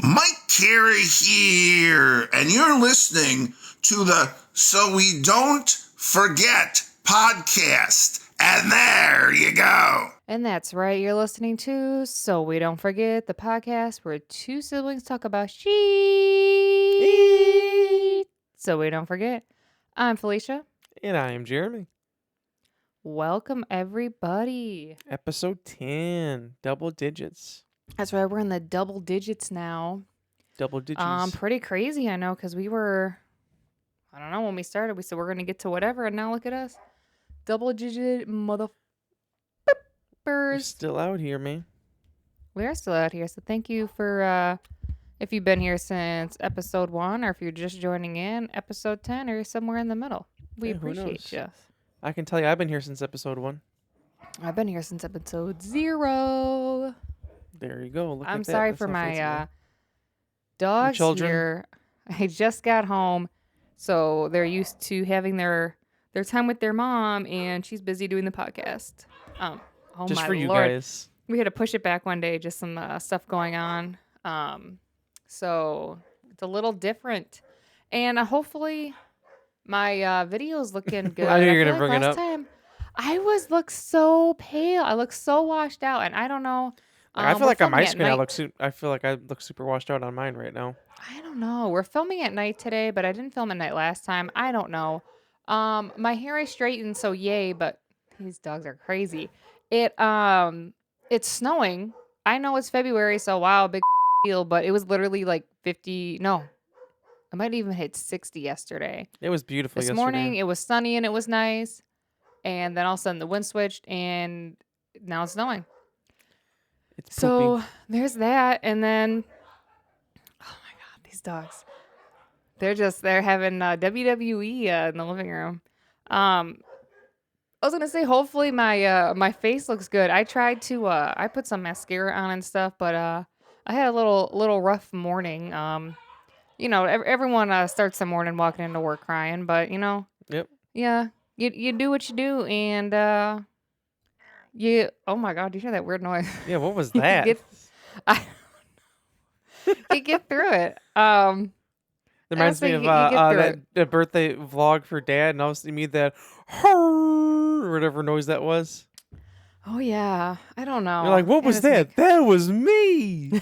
Mike Carey here, and you're listening to the So We Don't Forget podcast. And there you go. And that's right, you're listening to So We Don't Forget, the podcast where two siblings talk about shit. So we don't forget. I'm Felicia. And I am Jeremy. Welcome, everybody. Episode 10, double digits. That's right, we're in the double digits now. Double digits. Pretty crazy, I know, because we were, I don't know, when we started, we said we're going to get to whatever, and now look at us. Double digit We're motherfuckers. still out here, man. We are still out here, so thank you for, if you've been here since episode 1, or if you're just joining in, episode 10, or somewhere in the middle. We Hey, who appreciate you. I can tell you, I've been here since episode 1. I've been here since episode 0. There you go. Look I'm at that. sorry That's for how fancy you my are. dogs children? here. I just got home, so they're used to having their time with their mom, and she's busy doing the podcast. Oh Just my for you Lord. guys. We had to push it back one day, just some stuff going on. So it's a little different. And hopefully my video's looking good. I knew you were feel going to bring it last up. time I look so pale. I look so washed out, and I don't know. I feel we're like on filming my at screen, night. I feel like I look super washed out on mine right now. I don't know. We're filming at night today, but I didn't film at night last time. I don't know. My hair is straightened, so yay, but these dogs are crazy. It's snowing. I know it's February, so wow, big deal, but it was literally like 50. No, I might even hit 60 yesterday. It was beautiful This yesterday. morning, it was sunny and it was nice. And then all of a sudden, the wind switched, and now it's snowing. It's So poopy. there's that, and then, oh my God, these dogs. They're having WWE in the living room. I was gonna say, hopefully my face looks good. I tried to I put some mascara on and stuff, but I had a little rough morning. Everyone starts the morning walking into work crying, but Yep. yeah, you do what you do, and you. Oh my God, do you hear that weird noise? Yeah, what was You that? you get through it. It reminds me honestly, of you get through it. that birthday vlog for Dad, and obviously me that or whatever noise that was. Oh yeah, I don't know. You're like, what was that? That was me.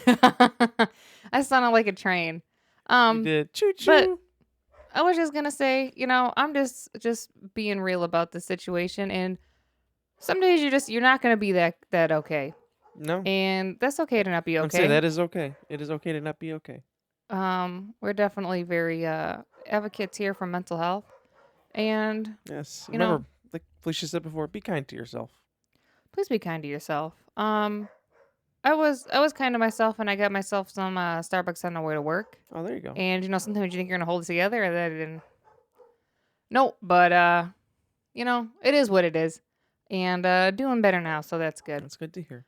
I sounded like a train. You did. Choo choo. But I was just gonna say, I'm just being real about the situation, and some days you're not gonna be that okay, No. and that's okay to not be I'm okay. saying that is okay. It is okay to not be okay. We're definitely very advocates here for mental health, and Yes. You know- Remember, like Felicia said before, be kind to yourself. please be kind to yourself. I was kind to myself, and I got myself some Starbucks on the way to work. Oh, there you go. And sometimes you think you're gonna hold it together, and then it didn't. Nope, but it is what it is, and doing better now, so that's good. That's good to hear.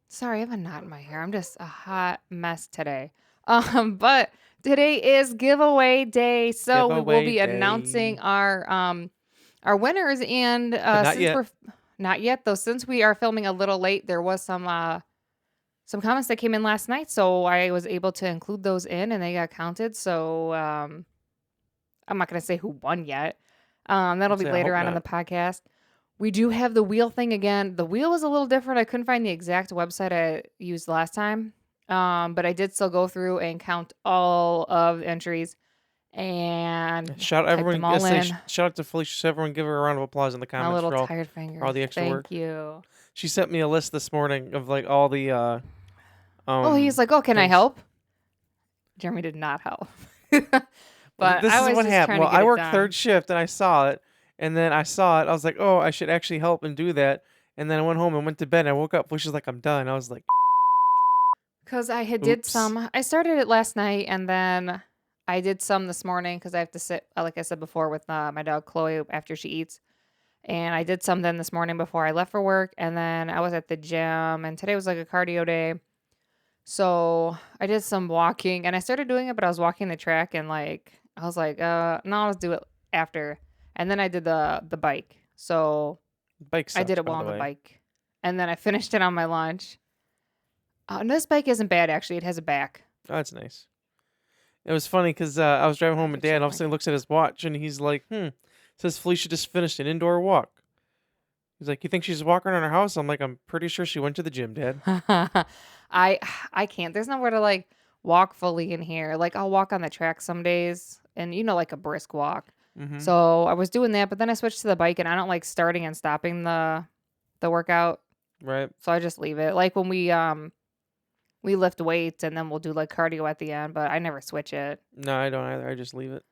Sorry, I have a knot in my hair. I'm just a hot mess today. But today is giveaway day, so we will Giveaway be announcing day. our winners, and not since yet. we're not yet though, since we are filming a little late, there was some comments that came in last night, so I was able to include those in, and they got counted. So I'm not gonna say who won yet. That'll be Say, I later hope on in the not. podcast. We do have the wheel thing again. The wheel was a little different. I couldn't find the exact website I used last time, but I did still go through and count all of the entries and Shout out typed everyone. them all Yes, in. shout out to Felicia. Everyone, give her a round of applause in the My comments little for all. tired fingers. all the extra Thank work. you. She sent me a list this morning of like all the. He's like, "Oh, can I things. help?" Jeremy did not help. But this I is was what just happened. trying Well, to get I it worked done. third shift and I saw it, and then I saw it. I was like, oh, I should actually help and do that. And then I went home and went to bed. And I woke up. Felicia's like, I'm done. I was like, Because I had did Oops. some. I started it last night, and then I did some this morning because I have to sit, like I said before, with my dog Chloe after she eats. And I did some then this morning before I left for work, and then I was at the gym, and today was like a cardio day. So I did some walking, and I started doing it, but I was walking the track, and like I was like, no, let's do it after. And then I did the bike. So bike sucks, I did it by while on the the way. bike. And then I finished it on my lunch. And this bike isn't bad, actually. It has a back. Oh, that's nice. It was funny because I was driving home with Dad, and all of a sudden he looks at his watch, and he's like, says Felicia just finished an indoor walk. He's like, you think she's walking around her house? I'm like, I'm pretty sure she went to the gym, Dad. I can't. There's nowhere to like walk fully in here. Like I'll walk on the track some days and like a brisk walk. Mm-hmm. So I was doing that, but then I switched to the bike and I don't like starting and stopping the workout. Right. So I just leave it. Like when we lift weights and then we'll do like cardio at the end, but I never switch it. No, I don't either. I just leave it.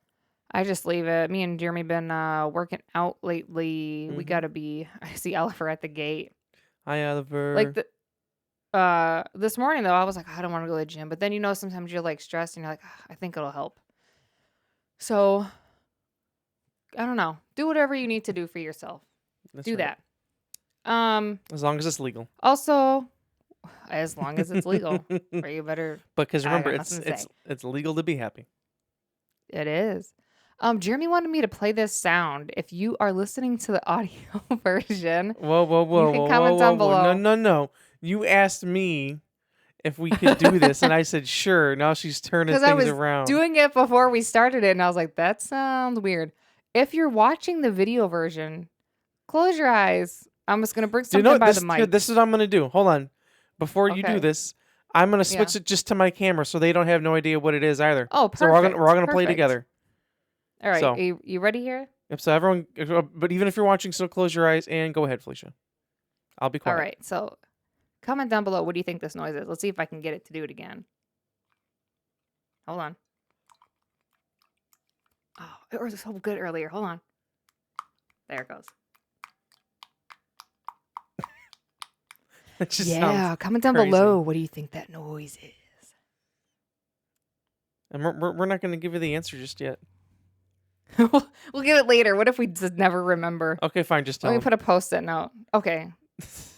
I just leave it. Me and Jeremy been working out lately. We Mhm. gotta be. I see Oliver at the gate. Hi, Oliver. Like this morning though, I was like, I don't want to go to the gym, but then sometimes you're like stressed and you're like, I think it'll help. So I don't know. Do whatever you need to do for yourself. That's Do right. that. As long as it's legal. Also, as long as it's legal, or you better. Because remember, got it's nothing to it's say. it's legal to be happy. It is. Jeremy wanted me to play this sound. If you are listening to the audio version, Whoa, whoa, whoa, you can whoa, comment whoa, down whoa, below. No. You asked me if we could do this, and I said sure. Now she's turning Because things I was around. doing it before we started it, and I was like, that sounds weird. If you're watching the video version, close your eyes. I'm just gonna bring Do you something know by this? the mic. Here, this is what I'm gonna do. Hold on. Before you do Okay. this, I'm gonna switch it just to my camera, so they don't have no idea what it is either. Oh, perfect. So we're all gonna play Perfect. together. All right. So- Are you ready here? Yep. So everyone, but even if you're watching, still close your eyes and go ahead, Felicia. I'll be quiet. All right. So comment down below. What do you think this noise is? Let's see if I can get it to do it again. Hold on. Oh, it was so good earlier. Hold on. There it goes. It just Yeah. sounds. Comment down crazy. below. What do you think that noise is? And we're not gonna give you the answer just yet. We'll get it later. What if we just never remember? Okay, fine. Just tell Let me them. put a post-it note. Okay.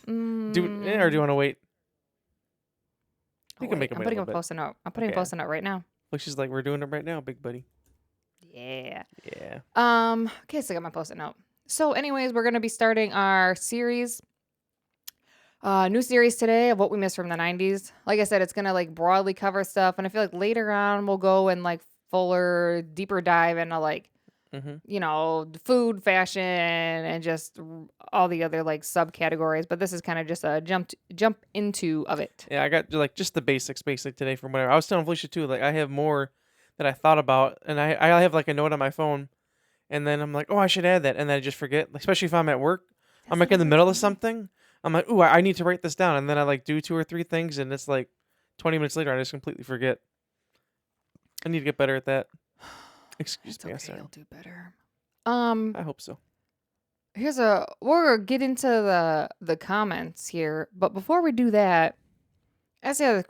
Or do you want to wait? You can make them I'm wait a putting little a bit. post-it note. I'm putting a Okay. post-it note right now. Felicia's like, we're doing it right now, big buddy. Yeah. Yeah. Okay, so I got my post-it note. So anyways, we're gonna be starting our series. New series today of what we missed from the 90s. Like I said, it's gonna like broadly cover stuff, and I feel like later on we'll go and like fuller, deeper dive into like Mm-hmm. food, fashion, and just all the other like subcategories. But this is kind of just a jump into of it. Yeah, I got like just the basics today from whatever. I was telling Felicia too, like I have more that I thought about, and I have like a note on my phone, and then I'm like, oh, I should add that, and then I just forget. Especially if I'm at work, I'm like in the middle of something. I'm like, ooh, I need to write this down, and then I like do 2 or 3 things, and it's like 20 minutes later, I just completely forget. I need to get better at that. Excuse me, Okay, sorry. I'll do better. I hope so. We'll get into the comments here, but before we do that, so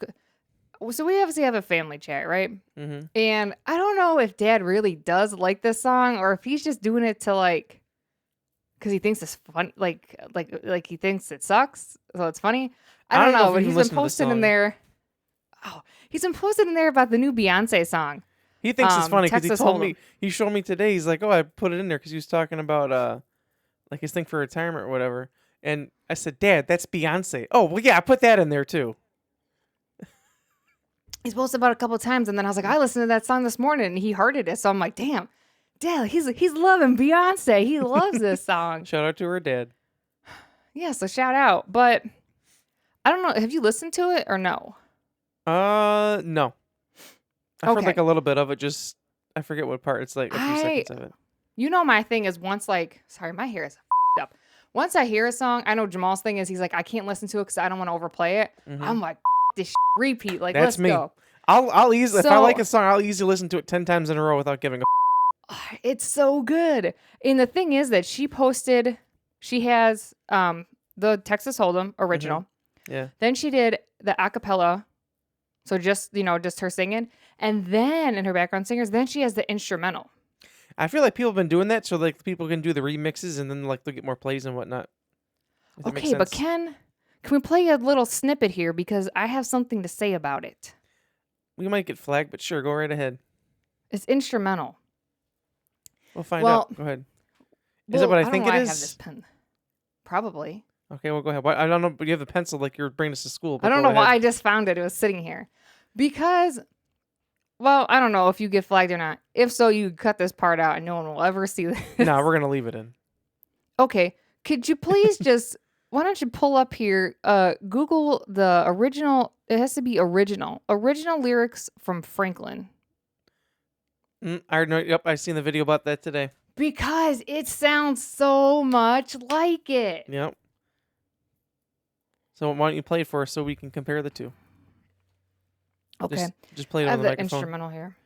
we obviously have a family chat, right? Mm-hmm. And I don't know if Dad really does like this song or if he's just doing it to like, because he thinks it's fun, like he thinks it sucks, so it's funny. I don't know, if but you he's listen been to the posting in song. there. Oh, he's been posting in there about the new Beyonce song. He thinks it's funny because he Texas told Hold'em. me, he showed me today. He's like, oh, I put it in there because he was talking about like his thing for retirement or whatever. And I said, Dad, that's Beyonce. Oh, well, yeah, I put that in there too. He's posted about it a couple of times, and then I was like, I listened to that song this morning, and he hearted it. So I'm like, damn, Dad, he's loving Beyonce. He loves this song. Shout out to her dad. Yeah, so shout out. But I don't know. Have you listened to it or no? No. I've heard Okay. like a little bit of it. Just I forget what part. It's like a few seconds of it. My thing is once like, sorry, my hair is f***ed up. Once I hear a song, I know Jamal's thing is he's like, I can't listen to it because I don't want to overplay it. Mhm. I'm like, this repeat. Like, That's let's me. go. I'll easily if I So- like a song, I'll easily listen to it 10 times in a row without giving a. It's so good. And the thing is that she has the Texas Hold'em original. Yeah. Then she did the acapella. So just her singing. And then in her background singers, then she has the instrumental. I feel like people have been doing that so like people can do the remixes and then like they'll get more plays and whatnot. If that makes Okay, but sense. can we play a little snippet here because I have something to say about it. We might get flagged, but sure, go right ahead. It's instrumental. We'll find Well, out. Go ahead. Is it what I don't think know it why is? I have this pen. Probably. Okay, well, go ahead. I don't know, but you have the pencil like you're bringing us to school. I don't know why I just found it. It was sitting here. Because, well, I don't know if you get flagged or not. If so, you cut this part out and no one will ever see this. No, we're going to leave it in. Okay. Could you please just, why don't you pull up here, Google the original, it has to be original lyrics from Franklin. I know. Yep, I seen the video about that today. Because it sounds so much like it. Yep. So why don't you play it for us so we can compare the two? Okay. Just play it I on have the the microphone. instrumental here.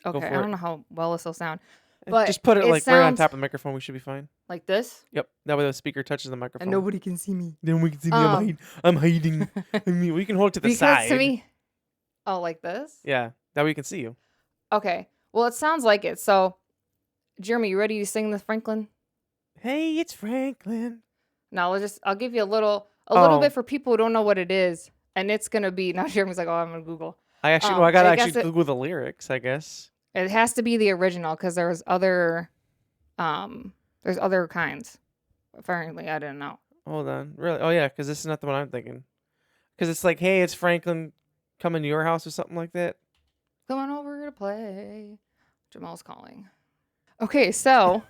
Go Okay, for I it. don't know how well this will sound. But just put it like right on top of the microphone. We should be fine. Like this? Yep. That way the speaker touches the microphone. And nobody can see me. Then we can see me. I'm hiding. I mean, we can hold it to the side. Because to me, oh, like this? Yeah. That way we can see you. Okay. Well, it sounds like it. So, Jeremy, you ready to sing the Franklin? Hey, it's Franklin. Now, I'll give you a little Oh. bit for people who don't know what it is. And it's going to be, now Jeremy's like, oh, I'm going to Google. I got to I guess actually Google the lyrics, I guess. It has to be the original because there's other kinds. Apparently, I didn't know. Hold on. Really? Oh, yeah, because this is not the one I'm thinking. Because it's like, hey, it's Franklin coming to your house or something like that. Coming over to play. Jamal's calling. Okay, so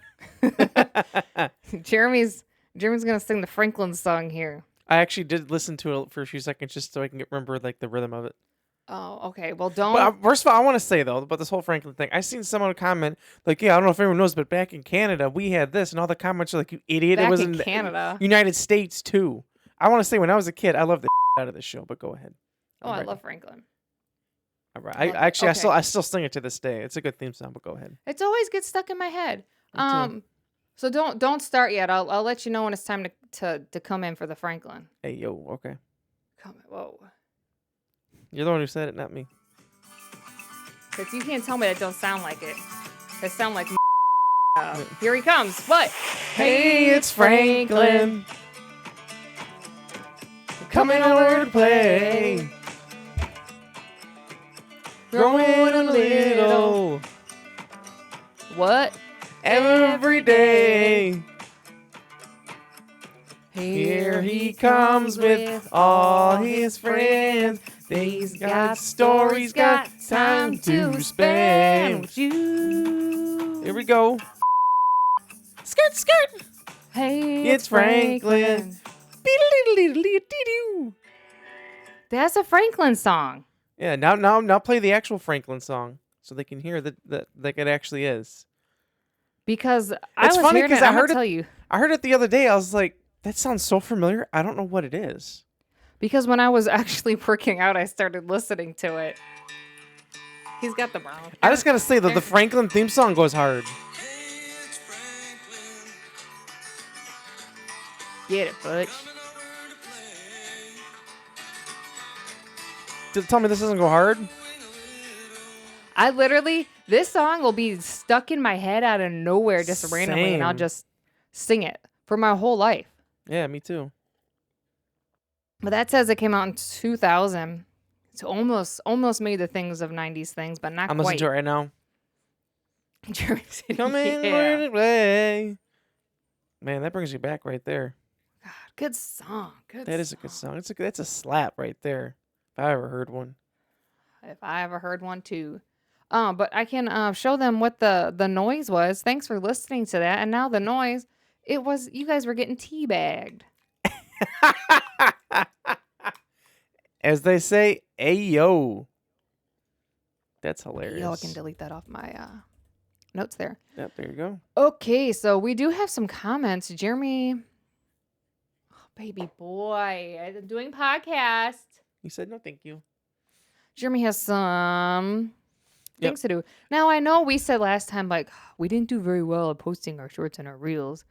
Jeremy's gonna sing the Franklin song here. I actually did listen to it for a few seconds just so I can remember like the rhythm of it. Oh, okay. Well, don't. But first of all, I want to say though about this whole Franklin thing. I seen someone comment like, "Yeah, I don't know if everyone knows, but back in Canada, we had this," and all the comments are like, "You idiot!" Back it was in Canada, United States too. I want to say when I was a kid, I loved the out of this show. But go ahead. I love Franklin. All right. I still sing it to this day. It's a good theme song. But go ahead. It's always gets stuck in my head. Me too. So don't start yet. I'll let you know when it's time to come in for the Franklin. Hey yo, okay. Whoa. You're the one who said it, not me. But you can't tell me that don't sound like it. It sound like here he comes. What? Hey, it's Franklin. Coming over to play. Growing a little. What? Every day. Here he comes with all his friends. They's got stories, got time to spend with you. Here we go. Skirt, skirt. Hey, It's Franklin. That's a Franklin song. Yeah, now play the actual Franklin song so they can hear that like it actually is. Because It's funny because I heard it. Tell you. I heard it the other day. I was like, that sounds so familiar. I don't know what it is. Because when I was actually working out, I started listening to it. He's got the brown. I just gotta say that the Franklin theme song goes hard. Get it, Butch. Tell me this doesn't go hard. This song will be stuck in my head out of nowhere just randomly, and I'll Same. just sing it for my whole life. Yeah, me too. But that says it came out in 2000. It's almost made the things of 90s things, but not I'm quite. listening to it right now. Coming Coming to play. Man, that brings you back right there. God, good song. That is a good song. That's a slap right there. If I ever heard one. If I ever heard one too. But I can show them what the noise was. Thanks for listening to that. And now the noise, it was you guys were getting teabagged. As they say, ayo. That's hilarious. Yo, I can delete that off my notes there. Yep, there you go. Okay, so we do have some comments. Jeremy, oh, baby boy, I'm doing podcast. He said no, thank you. Jeremy has some things to do. Now, I know we said last time, like, we didn't do very well at posting our shorts and our reels.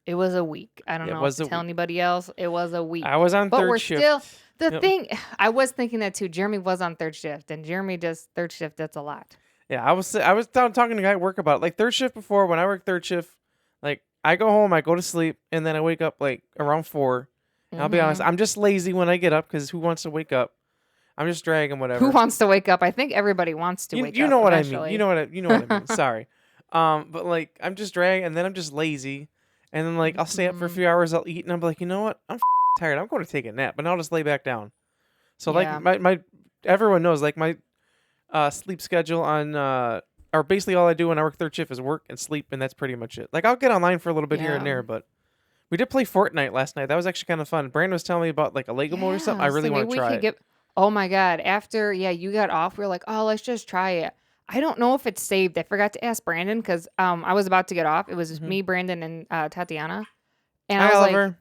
It was a week. I don't know if to tell anybody else. It was a week. I was on but third we're shift. still, the thing, I was thinking that too. Jeremy was on third shift, and Jeremy just, third shift, that's a lot. Yeah, I was talking to a guy at work about it. Like third shift before, when I work third shift, like I go home, I go to sleep, and then I wake up like around 4. And I'll be honest, I'm just lazy when I get up because who wants to wake up? I'm just dragging whatever. Who wants to wake up? I think everybody wants to wake up. You know what eventually. I mean. You know what I mean. Sorry. But like I'm just dragging, and then I'm just lazy, And then like I'll stay up for a few hours, I'll eat, and I'm like, you know what? I'm tired. I'm going to take a nap, and I'll just lay back down. So Yeah. like my everyone knows like my sleep schedule on or basically all I do when I work third shift is work and sleep, and that's pretty much it. Like I'll get online for a little bit here and Yeah. there, but we did play Fortnite last night. That was actually kind of fun. Brandon was telling me about like a Lego mode or something. I really so want maybe to we try could it. get. Oh my god! After you got off, we were like, oh, let's just try it. I don't know if it's saved. I forgot to ask Brandon because I was about to get off. It was me, Brandon, and Tatiana, and Hi, I was Oliver.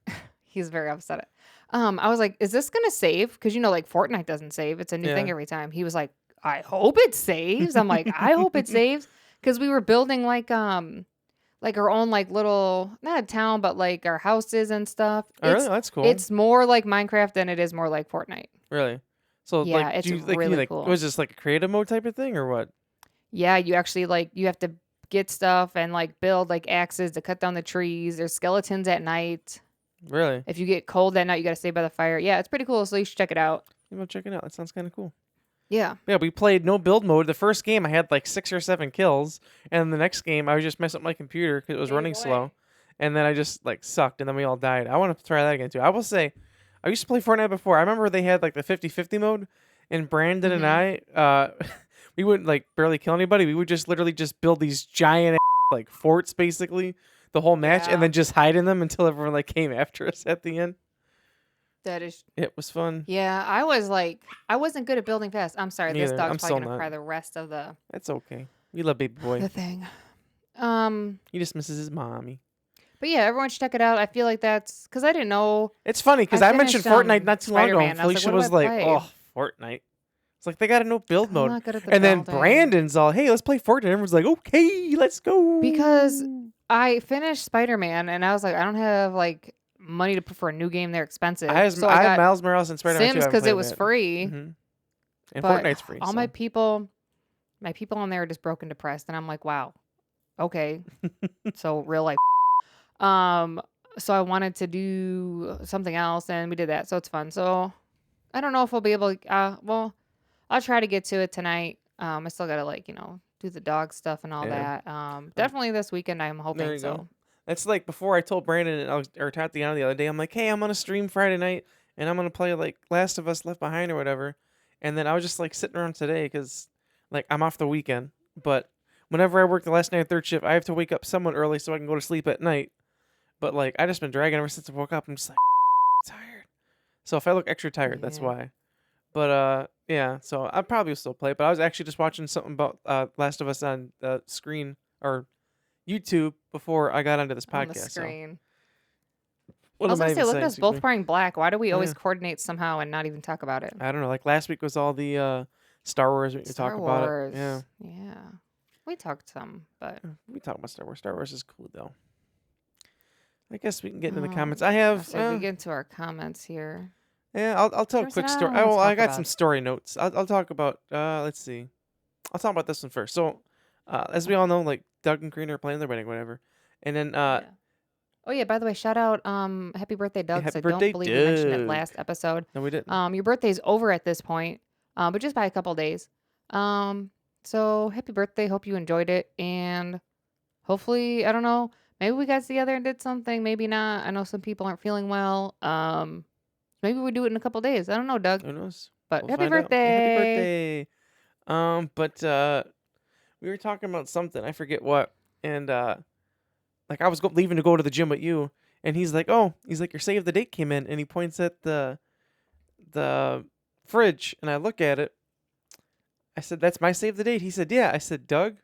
like, he's very upset. I was like, is this gonna save? Because like Fortnite doesn't save. It's a new thing every time. He was like, I hope it saves. I'm like, I hope it saves because we were building like our own like little not a town but like our houses and stuff. Oh, really? That's cool. It's more like Minecraft than it is more like Fortnite. Really? So Yeah, like, it's do you, like, really can you, like, cool. was this like a creative mode type of thing or what? Yeah, you actually like you have to get stuff and like build like axes to cut down the trees. There's skeletons at night. Really? If you get cold at night, you got to stay by the fire. Yeah, it's pretty cool. So you should check it out. I'm gonna check it out. That sounds kind of cool. Yeah. Yeah, we played no build mode. The first game I had like 6 or 7 kills, and the next game I was just messing up my computer because it was running slow, and then I just like sucked, and then we all died. I want to try that again too. I will say, I used to play Fortnite before. I remember they had like the 50-50 mode, and Brandon and I, we wouldn't like barely kill anybody. We would just literally just build these giant like forts basically the whole match, and then just hide in them until everyone like came after us at the end. That is. It was fun. Yeah, I wasn't good at building fast. I'm sorry. Me This either. dog's I'm probably still gonna not. cry the rest of the That's okay. We love baby boy. thing. He just misses his mommy. But yeah, everyone should check it out. I feel like that's because I didn't know. It's funny because I mentioned finished, Fortnite not too long ago, and Spider-Man. I was like, Felicia what was do I like, play? "Oh, Fortnite." It's like they got a no build I'm mode, not good at the and then building. Brandon's all, "Hey, let's play Fortnite." Everyone's like, "Okay, let's go." Because I finished Spider-Man and I was like, I don't have like money to put for a new game. They're expensive. I have got Miles Morales and Spider-Man Sims because it was free. and But Fortnite's free. all so. my people on there are just broken depressed, and I'm like, wow, okay. So real life. So I wanted to do something else, and we did that. So it's fun. So I don't know if we'll be able to. Well, I'll try to get to it tonight. I still gotta do the dog stuff and all that. Definitely this weekend. I'm hoping There you so. go. That's like before I told Brandon or Tatiana the other day. I'm like, "Hey, I'm gonna stream Friday night, and I'm gonna play like Last of Us Left Behind or whatever." And then I was just like sitting around today because like I'm off the weekend, but whenever I work the last night of third shift, I have to wake up somewhat early so I can go to sleep at night. But like I just been dragging ever since I woke up. I'm just like tired. So if I look extra tired, that's Yeah. why. But yeah. So I probably will still play. But I was actually just watching something about Last of Us on the screen or YouTube before I got onto this podcast. On the screen. What I was am gonna say, even look at saying, us both excuse me? wearing black. Why do we always Yeah. coordinate somehow and not even talk about it? I don't know. Like last week was all the Star Wars. We Star talk Wars. about it. Yeah. Yeah. We talked some, but We talk about Star Wars. Star Wars is cool though. I guess we can get into the Oh, comments. I have. so we get into our comments here. Yeah, I'll tell a There's quick an story. hour to Oh, I talk got about. some story notes. I'll talk about. Let's see. I'll talk about this one first. So, as we all know, like Doug and Green are planning their wedding, whatever. And then, Yeah. Oh yeah, by the way, shout out happy birthday, Doug. 'Cause happy I birthday, don't believe we mentioned it Doug. last episode. No, we didn't. Your birthday's over at this point. But just by a couple days. So happy birthday. Hope you enjoyed it. And hopefully, I don't know, maybe we got together and did something, maybe not. I know some people aren't feeling well. Maybe we do it in a couple days. I don't know, Doug. Who knows? But We'll happy find out. birthday. Happy birthday. But we were talking about something. I forget what. And like I was leaving to go to the gym with you, and he's like, "Oh," he's like, "Your save the date came in," and he points at the fridge, and I look at it. I said, "That's my save the date." He said, "Yeah." I said, "Doug,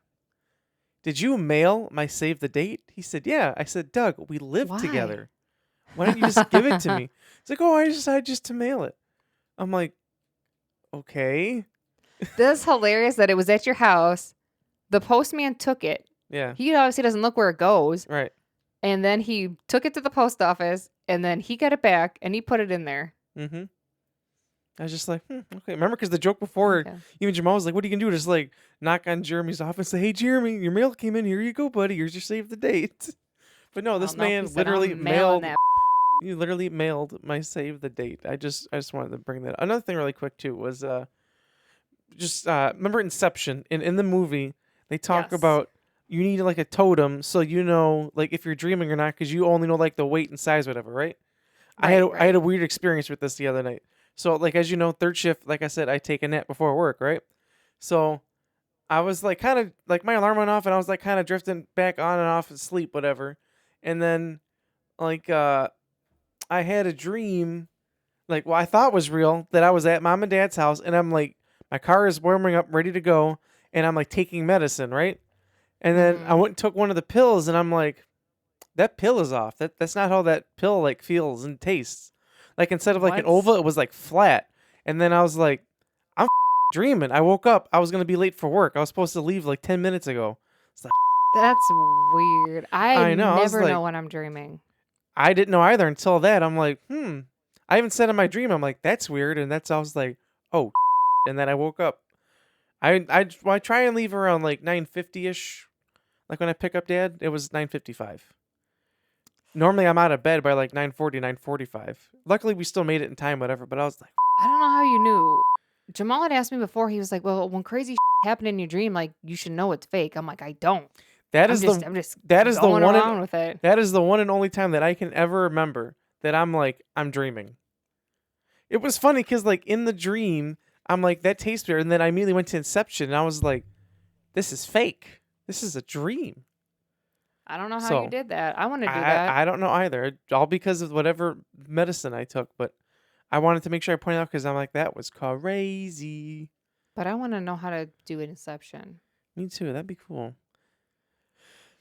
did you mail my save the date?" He said, "Yeah." I said, "Doug, we live Why? together. Why don't you just give it to me?" He's like, "Oh, I decided just to mail it." I'm like, "Okay." This is hilarious that it was at your house. The postman took it. Yeah. He obviously doesn't look where it goes. Right. And then he took it to the post office, and then he got it back, and he put it in there. Mm-hmm. I was just like, okay. Remember, because the joke before, Okay. even Jamal was like, "What are you gonna do? Just like knock on Jeremy's office, and say, 'Hey, Jeremy, your mail came in. Here you go, buddy. Here's your save the date.'" But no, this Oh, nope, he man said, literally "I'm mailing mailed. that." He literally mailed my save the date. I just wanted to bring that up. Another thing really quick too was remember Inception in the movie they talk Yes. about you need like a totem so you know like if you're dreaming or not because you only know like the weight and size, whatever, right? I had a weird experience with this the other night. So like as you know, third shift, like I said, I take a nap before work, right? So I was like kind of like my alarm went off and I was like kind of drifting back on and off of sleep, whatever. And then like I had a dream, like I thought was real, that I was at mom and dad's house and I'm like my car is warming up, ready to go, and I'm like taking medicine, right? And then I went and took one of the pills and I'm like, that pill is off. That's not how that pill like feels and tastes. Like instead of like an What? oval, it was like flat. And then I was like, I'm dreaming. I woke up. I was gonna be late for work. I was supposed to leave like 10 minutes ago. It's like, That's weird. I I know. I was never like, know when I'm dreaming. I didn't know either until that. I'm like, I even said in my dream, I'm like, that's weird. And I was like, oh, and then I woke up. I try and leave around like 9:50ish. Like when I pick up dad, it was 9:55. Normally I'm out of bed by like 9:40, 9:45. Luckily we still made it in time, whatever. But I was like, I don't know how you knew. Jamal had asked me before. He was like, "Well, when crazy happened in your dream, like you should know it's fake." I'm like, "I don't. that I'm is just, the I'm just that is the going one around with it." that is the one and only time that I can ever remember that I'm like I'm dreaming. It was funny because like in the dream I'm like that tastes weird, and then I immediately went to Inception and I was like, this is fake. This is a dream. I don't know how So you did that. I want to do that. I don't know either. All because of whatever medicine I took, but I wanted to make sure I pointed out because I'm like that was crazy. But I want to know how to do Inception. Me too. That'd be cool.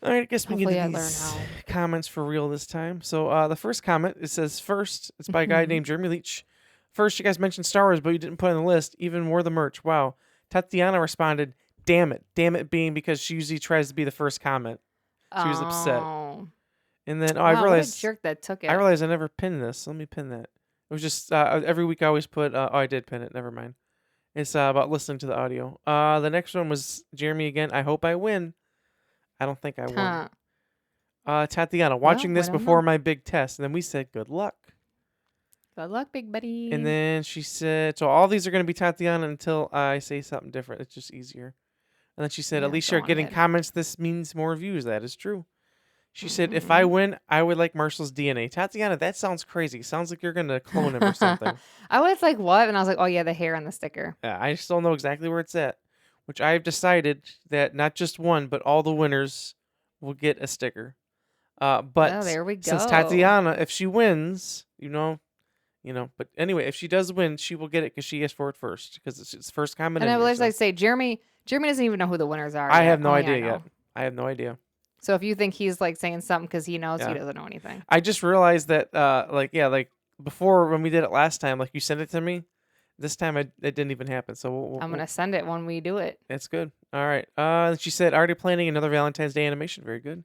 All right, I guess we Hopefully get I to learn these how. comments for real this time. So the first comment, it says, first, it's by a guy named Jeremy Leach. First, you guys mentioned Star Wars, but you didn't put it on the list. Even more the merch. Wow. Tatiana responded, damn it. Damn it being because she usually tries to be the first comment. She was upset. Oh. And then, Wow, I what a realized jerk that took it. I realized I never pinned this. Let me pin that. It was just, every week I always put, I did pin it. Never mind. It's about listening to the audio. The next one was Jeremy again. I hope I win. I don't think I won. Tatiana, watching Well, this we don't before know. my big test. And then we said, good luck. Good luck, big buddy. And then she said, so all these are going to be Tatiana until I say something different. It's just easier. And then she said, Yeah, at least go you're on getting ahead. comments. This means more views. That is true. She said, if I win, I would like Marshall's DNA. Tatiana, that sounds crazy. Sounds like you're going to clone him or something. I was like, what? And I was like, oh, yeah, the hair on the sticker. Yeah, I still know exactly where it's at, which I've decided that not just one, but all the winners will get a sticker. But Well, there we since go. Tatiana, if she wins, but anyway, if she does win, she will get it because she asked for it first because it's first comment. And I in would here, like to say, Jeremy doesn't even know who the winners are. I yet. have no Only idea know. yet. I have no idea. So if you think he's like saying something because he knows, Yeah. he doesn't know anything. I just realized that, like before when we did it last time, like you sent it to me. This time it didn't even happen. So I'm gonna send it when we do it. That's good. All right. She said already planning another Valentine's Day animation. Very good.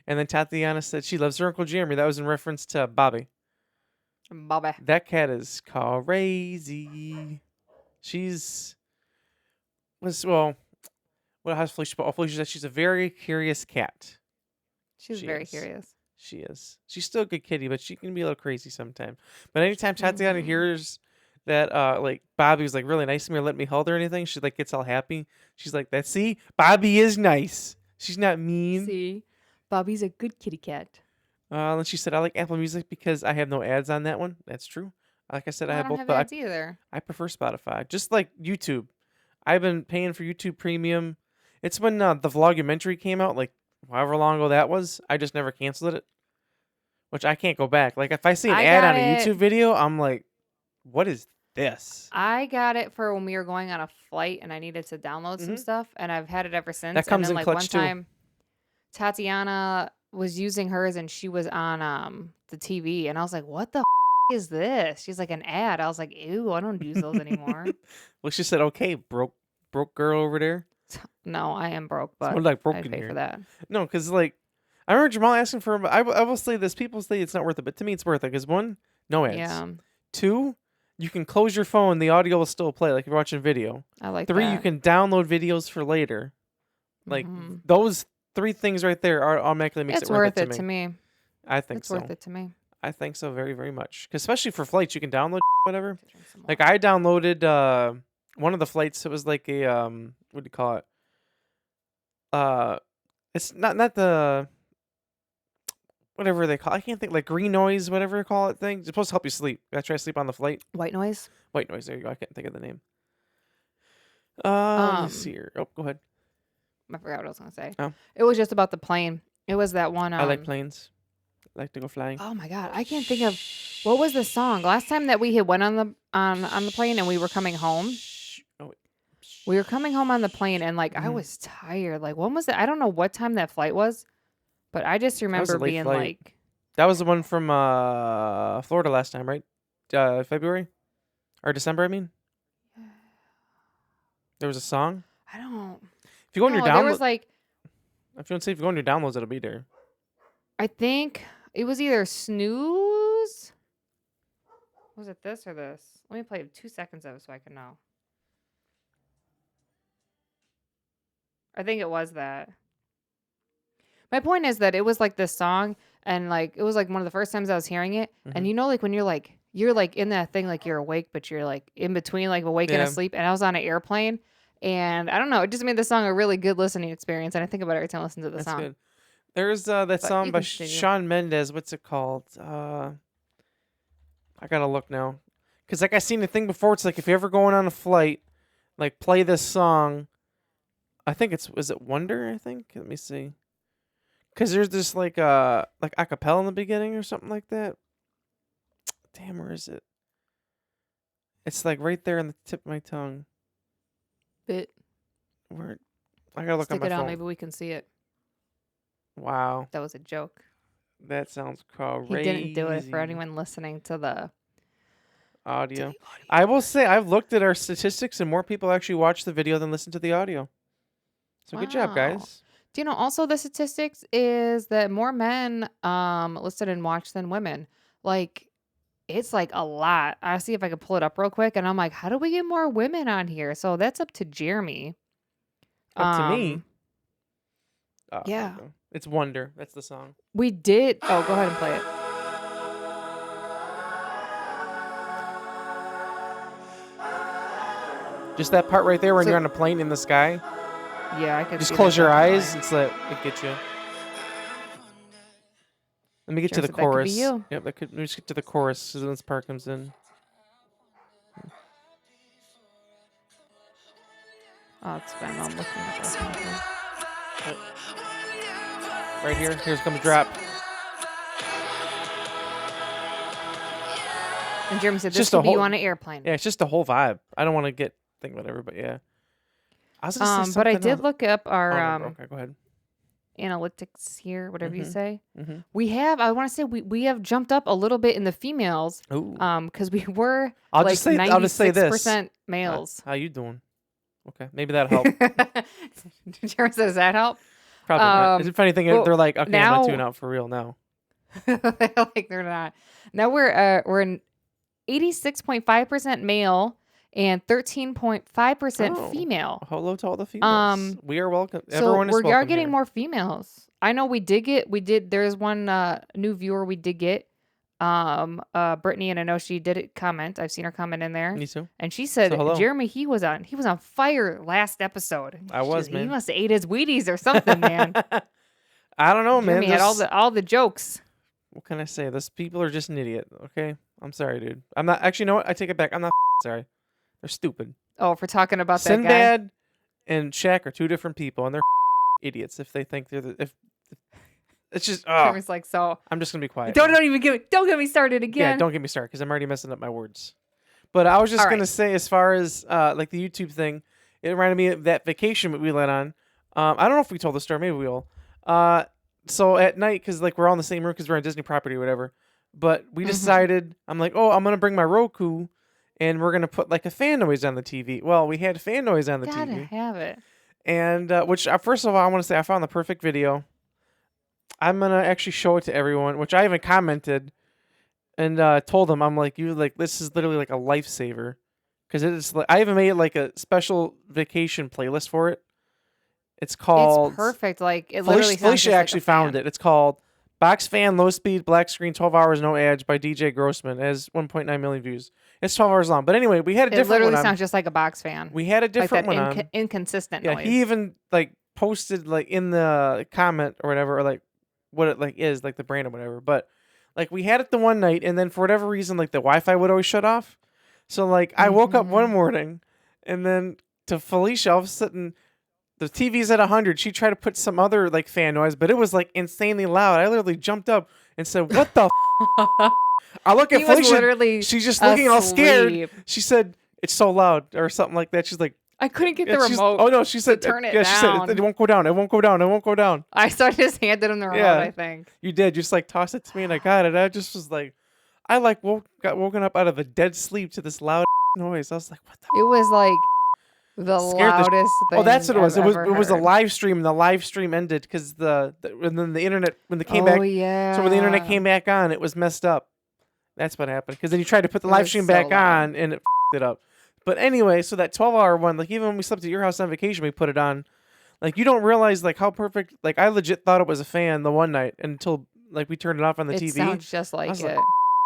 And then Tatiana said she loves her Uncle Jeremy. That was in reference to Bobby. Bobby. That cat is crazy. She's what has Felicia? Felicia said she's a very curious cat. She's She very is. curious. She is. She's still a good kitty, but she can be a little crazy sometimes. But anytime Tatiana hears that like Bobby was like really nice to me or let me hold her or anything, she like gets all happy. She's like, "That see, Bobby is nice. She's not mean." See, Bobby's a good kitty cat. And she said, "I like Apple Music because I have no ads on that one." That's true. Like I said, I have don't both, have but ads either. I prefer Spotify. Just like YouTube, I've been paying for YouTube Premium. It's when the Vlogumentary came out, like however long ago that was. I just never canceled it, which I can't go back. Like if I see an I ad got on a it. YouTube video, I'm like, "What is this?" I got it for when we were going on a flight and I needed to download some stuff, and I've had it ever since. That comes and then, in like clutch, one too. time, Tatiana was using hers and she was on the TV, and I was like, "What the is this?" She's like, "An ad." I was like, "Ew, I don't use those anymore." Well, she said, "Okay, broke girl over there." No, I am broke, but more like I broken pay here. for that. No, because like I remember Jamal asking for. I will say this: people say it's not worth it, but to me, it's worth it. Because one, no ads. Yeah, 2, you can close your phone; the audio will still play, like if you're watching video. I like 3, that. you can download videos for later. Like Mhm. those 3 things right there are automatically makes It's it worth worth it to me. me. I think It's so. worth it to me. I think so very, very much. 'Cause especially for flights, you can download whatever. Drink some more. Like I downloaded one of the flights. It was like a what do you call it? It's not the whatever they call. I can't think like green noise, whatever they call it thing. It's supposed to help you sleep. I try to sleep on the flight. White noise. White noise. There you go. I can't think of the name. Let's see here. Oh, go ahead. I forgot what I was gonna say. Oh. It was just about the plane. It was that one. I like planes. I like to go flying. Oh my god, I can't think of what was the song last time that we had went on the plane and we were coming home. Oh, wait. We were coming home on the plane and like I was tired. Like when was it? I don't know what time that flight was, but I just remember a late being flight. like, That was the one from Florida last time, right? February or December, I mean. There was a song. I don't. If you go on No, your there download, was like if you go on your downloads, it'll be there. I think it was either snooze. Was it this or this? Let me play 2 seconds of it so I can know. I think it was that. My point is that it was like this song, and like it was like one of the first times I was hearing it. And you know, like when you're like in that thing, like you're awake, but you're like in between, like awake and asleep. And I was on an airplane, and I don't know, it just made the song a really good listening experience. And I think about it every time I listen to the That's song. good. There's that But song you by continue. Shawn Mendes. What's it called? I gotta look now. Cause like I seen the thing before. It's like if you're ever going on a flight, like play this song. I think was it Wonder? I think. Let me see. Cause there's this like acapella in the beginning or something like that. Damn, where is it? It's like right there on the tip of my tongue. Bit. Where? I gotta look on Stick my it out. phone. Maybe we can see it. Wow, That was a joke. that sounds crazy. He didn't do it for anyone listening to the audio. I will say I've looked at our statistics and more people actually watch the video than listen to the audio. So good job, Wow. guys. Do you know also the statistics is that more men listen and watch than women? Like it's like a lot. I'll see if I can pull it up real quick. And I'm like, how do we get more women on here? So that's up to Jeremy. Up to me. Oh, yeah. there you go. It's Wonder. That's the song. We did. Oh, go ahead and play it. Just that part right there when So- you're on a plane in the sky. Yeah, I can Just see close that your definitely. eyes. It's like it gets you. Let me get to the Sure, so that could be chorus. you. Yep, let me just get to the chorus because then this part comes in. Oh, it's fine. I'm looking at this. Right here. Here's comes drop. And Jeremy said this Just a could be you whole- on an airplane. Yeah, it's just the whole vibe. I don't want to think whatever, but yeah. I was gonna say But I something did else. look up Oh, our no, okay, go ahead. analytics here, whatever you say. Mm-hmm. We have, I want to say we have jumped up a little bit in the females. Ooh. Because we were I'll like just say this. 96% males. How you doing? Okay, maybe that'll help. Jeremy says, does that help? Probably not. It's a funny thing. well, They're like, okay, I'm now- gonna tune out for real now. Like they're not. Now we're in 86.5% male and 13.5% Oh. female. Hello to all the females. We are welcome. Everyone So is we welcome are getting here. more females. I know we did. There's one new viewer we did get. Brittany, and I know she did comment. I've seen her comment in there. Me too. And she said, So hello. Jeremy, he was on fire last episode. I was, He man. must have ate his Wheaties or something, man. I don't know, man. Jeremy had all the jokes. What can I say? Those people are just an idiot. Okay, I'm sorry, dude. I'm not actually. You know what? I take it back. I'm not sorry. They're stupid. Oh, for talking about that guy. Sinbad and Shaq are two different people, and they're idiots if they think they're the. If it's just. Oh, Jeremy's like, so I'm just gonna be quiet. don't now. even don't get me started again. Yeah, don't get me started because I'm already messing up my words. But I was just All gonna right. say, as far as like the YouTube thing, it reminded me of that vacation we went on. I don't know if we told the story. Maybe we will. So at night, because like we're all in the same room because we're on Disney property or whatever. But we decided, I'm like, oh, I'm gonna bring my Roku, and we're gonna put like a fan noise on the TV. Well, we had fan noise on the Gotta TV, have it. and which first of all, I want to say I found the perfect video. I'm gonna actually show it to everyone, which I even commented and told them, I'm like, this is literally like a lifesaver, because it is. I even made like a special vacation playlist for it. It's called. It's perfect. Like it literally. Felicia actually found it. It's called Box Fan Low Speed Black Screen 12 Hours No Ads by DJ Grossman. It has 1.9 million views. It's 12 hours long. But anyway, we had a It different literally one on. sounds just like a box fan. We had a different like that one on. inconsistent Yeah, noise. he even like posted like in the comment or whatever, or like what it like is, like the brand or whatever. But like we had it the one night, and then for whatever reason, like the Wi-Fi would always shut off. So like I woke up one morning, and then to Felicia, all of a sudden the TV's at 100. She tried to put some other like fan noise, but it was like insanely loud. I literally jumped up and said, "What the?" I look at He was Felicia. literally She's just looking all scared. asleep. She said, "It's so loud," or something like that. She's like, I couldn't get the she's- remote. Oh no, she said, turn it yeah, she down. said it won't go down. It won't go down. It won't go down. I just handed him the remote, Yeah. I think. You did. You just like tossed it to me, and I got it. I just was like, I like got woken up out of a dead sleep to this loud noise. I was like, what the? It was like the Scared the loudest thing. Oh, that's what it was. I've It was ever a heard. live stream, and the live stream ended because and then the internet when they came back. Yeah. So when the internet came back on, it was messed up. That's what happened. Because then you tried to put the It live was stream so back loud. on, and it it up. But anyway, so that 12-hour one, like even when we slept at your house on vacation, we put it on. Like you don't realize like how perfect. Like I legit thought it was a fan the one night until like we turned it off on the It TV. sounds just like was it. like,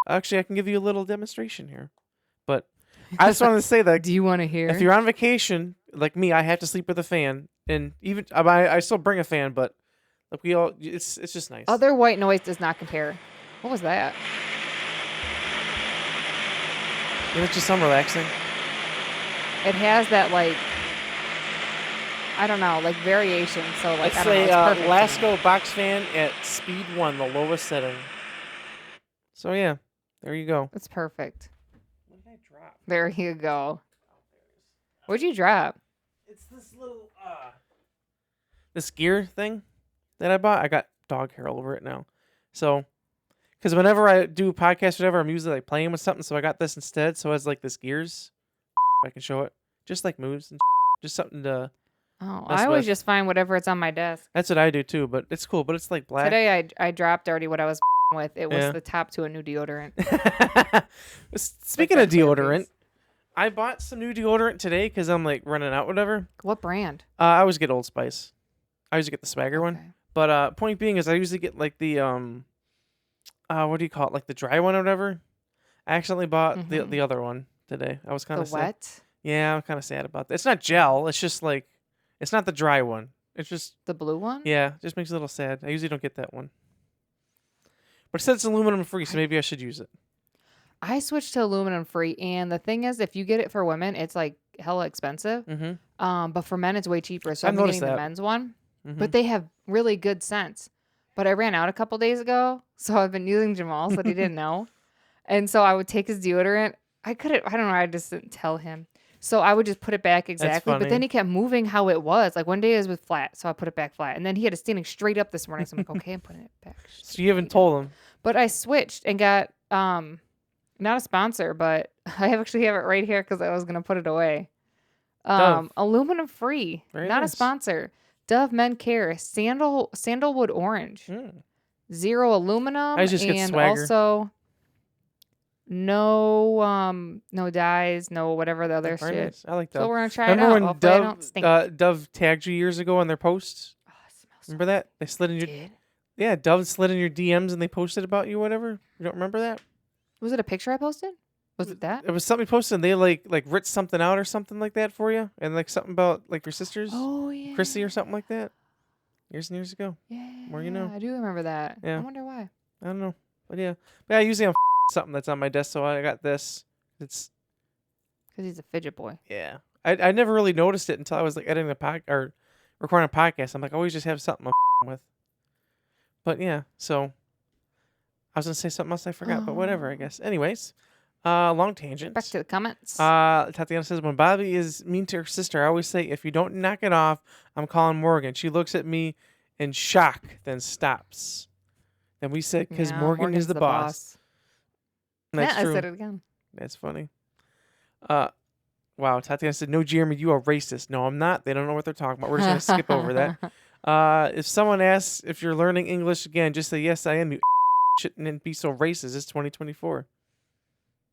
Actually, I can give you a little demonstration here. But I just wanted to say that Do you want to hear? if you're on vacation, like me, I have to sleep with a fan, and even I still bring a fan, but like we all, it's just nice. Other white noise does not compare. What was that? And it's just some relaxing. It has that like, I don't know, like variation. So like, I It's don't know. It's perfect to me. Lasco box fan at speed 1, the lowest setting. So yeah, there you go. It's perfect. What did I drop? There you go. What'd you drop? It's this little this gear thing that I bought. I got dog hair all over it now. So, because whenever I do podcasts or whatever, I'm usually like playing with something. So I got this instead. So it's like this gears. I can show it. Just like moves and just something to. Oh, Mess I always with. just find whatever it's on my desk. That's what I do too. But it's cool. But it's like black. Today I dropped already what I was with. It was Yeah. the top to a new deodorant. Speaking of That's on deodorant, Clarice. I bought some new deodorant today because I'm like running out, whatever. What brand? I always get Old Spice. I usually get the Swagger one. Okay. But point being is I usually get like the what do you call it? Like the dry one or whatever. I accidentally bought the other one today. I was kind The of sad. wet? Yeah, I'm kind of sad about that. It's not gel. It's just like it's not the dry one. It's just The blue one? yeah, it just makes it a little sad. I usually don't get that one. But it says it's aluminum free, so maybe I should use it. I switched to aluminum free, and the thing is, if you get it for women, it's like hella expensive. Mm-hmm. But for men, it's way cheaper. So I've I've been noticed getting the that. men's one. Mm-hmm. But they have really good scents. But I ran out a couple days ago, so I've been using Jamal, so he didn't know. And so I would take his deodorant. I don't know, I just didn't tell him. So I would just put it back exactly. But funny. then he kept moving how it was. Like one day it was flat, so I put it back flat. And then he had it standing straight up this morning. So I'm like, okay, I'm putting it back. So you haven't told him. But I switched and got not a sponsor, but I actually have it right here because I was gonna put it away. Dove. Aluminum free, Very not nice. a sponsor. Dove Men Care sandalwood orange, Mm. 0 aluminum, I just get and Swagger. also no dyes, no whatever the other Very shit. nice. I like So Dove. we're gonna try it Remember out. when Hopefully I don't stink. Dove tagged you years ago on their posts? Oh, it smells so Remember that? They slid in your good. yeah. Dove slid in your DMs and they posted about you. Whatever. You don't remember that? Was it a picture I posted? Was it that? It was something you posted. And they like ripped something out or something like that for you, and like something about like your sisters, Oh yeah, Chrissy or something like that. Years and years ago. Yeah, More you know. I do remember that. I Yeah. wonder why. I don't know, but yeah. But yeah, usually I'm something that's on my desk, so I got this. It's Because he's a fidget boy. yeah. I never really noticed it until I was like editing or recording a podcast. I'm like, I always just have something I'm with. But yeah, so I was gonna say something else I forgot, but whatever, I guess. Anyways, long tangent. Back to the comments. Tatiana says, when Bobby is mean to her sister, I always say, if you don't knock it off, I'm calling Morgan. She looks at me in shock, then stops. Then we said, because Yeah, Morgan Morgan's is the boss. That's yeah, true. I said it again. That's funny. Wow, Tatiana said, no, Jeremy, you are racist. No, I'm not. They don't know what they're talking about. We're just going to skip over that. If someone asks if you're learning English again, just say, yes, I am. You shouldn't be so racist. It's 2024.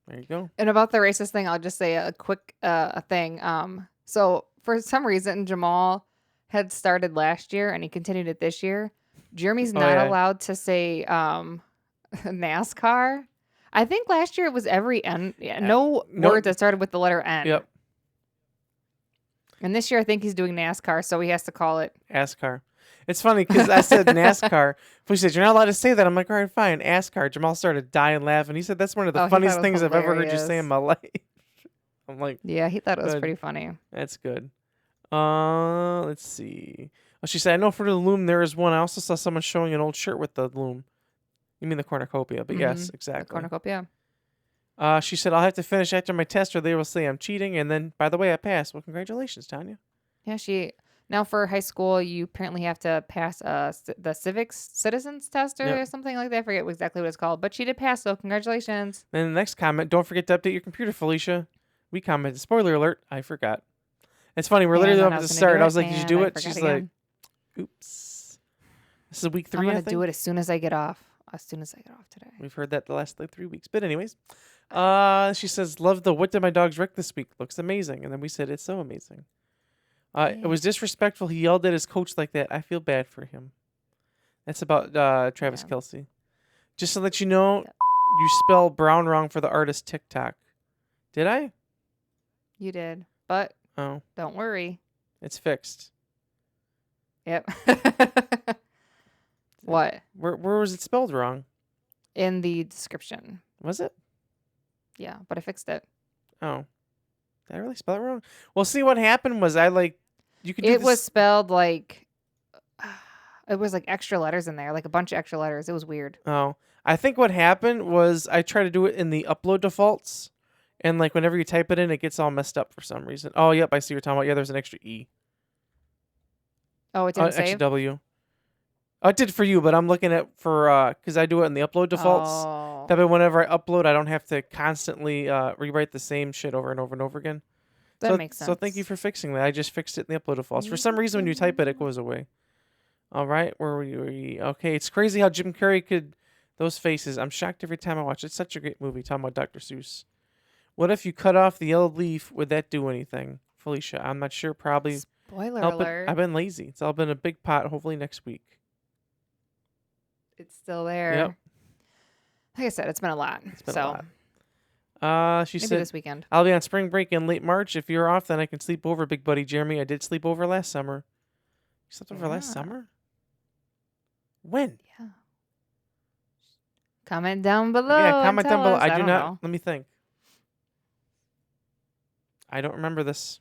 There you go. And about the racist thing, I'll just say a quick thing. So for some reason, Jamal had started last year and he continued it this year. Jeremy's Oh, not yeah. allowed to say NASCAR. I think last year it was every N. Yeah, no no- word that started with the letter N. Yep. And this year, I think he's doing NASCAR, so he has to call it. ASCAR. It's funny because I said NASCAR. Felicia said, "You're not allowed to say that." I'm like, "All right, fine, ASCAR." Jamal started dying laughing. He said, "That's one of the Oh, he thought funniest it was things I've ever heard you say in hilarious. my life." I'm like, Yeah, he thought it was Good. pretty funny. "That's good." Let's see. Oh, she said, "I know for the loom there is one. I also saw someone showing an old shirt with the loom. You mean the cornucopia? But yes, The exactly." cornucopia. She said, "I'll have to finish after my test, or they will say I'm cheating." And then, by the way, I passed. Well, congratulations, Tanya. Yeah, now for high school, you apparently have to pass the civics citizens test or Yep. something like that. I forget exactly what it's called, but she did pass, so congratulations. Then the next comment: "Don't forget to update your computer, Felicia." We commented, "Spoiler alert, I forgot." It's funny. We're And literally then up I at was the gonna start. do I it, was like, "Did you and do I it?" forgot She's again. like, "Oops." This is week 3. I'm I gonna think do it as soon as I get off. As soon as I get off today. we've heard that the last 3 weeks. But anyways, she says, "Love the what did my dogs wreck this week? Looks amazing." And then we said, "It's so amazing." It was disrespectful. He yelled at his coach like that. I feel bad for him. That's about Travis Yeah. Kelsey. Just to let you know, Yep. you spell Brown wrong for the artist TikTok. Did I? You did, but Oh, don't worry. it's fixed. Yep. What? Where was it spelled wrong? In the description. Was it? Yeah, but I fixed it. Oh, did I really spell it wrong? Well, see, what happened was you could do It this. was spelled like it was like extra letters in there, like a bunch of extra letters. It was weird. Oh, I think what happened was I tried to do it in the upload defaults, and like whenever you type it in, it gets all messed up for some reason. Oh, yep, I see what you're talking about. Yeah, there's an extra E. Oh, it didn't Extra save? W. Oh, it did for you, but I'm looking at for because I do it in the upload defaults. Oh. That way, whenever I upload, I don't have to constantly rewrite the same shit over and over and over again. That makes sense. So thank you for fixing that. I just fixed it in the upload defaults. For some reason, when you type it, it goes away. All right, where were you? Okay, it's crazy how Jim Carrey could those faces. I'm shocked every time I watch it. It's such a great movie. Talking about Dr. Seuss. What if you cut off the yellow leaf? Would that do anything, Felicia? I'm not sure. Probably. Spoiler Help it. alert. I've been lazy. It's all been a big pot. Hopefully next week. It's still there. Yep. Like I said, it's been a lot. It's been so a lot. She maybe said, this weekend. "I'll be on spring break in late March. If you're off, then I can sleep over, big buddy Jeremy. I did sleep over last summer." You slept over last Yeah. summer? When? Yeah. Comment down below. Yeah, and comment tell down below. us. I do don't not. know. Let me think. I don't remember this.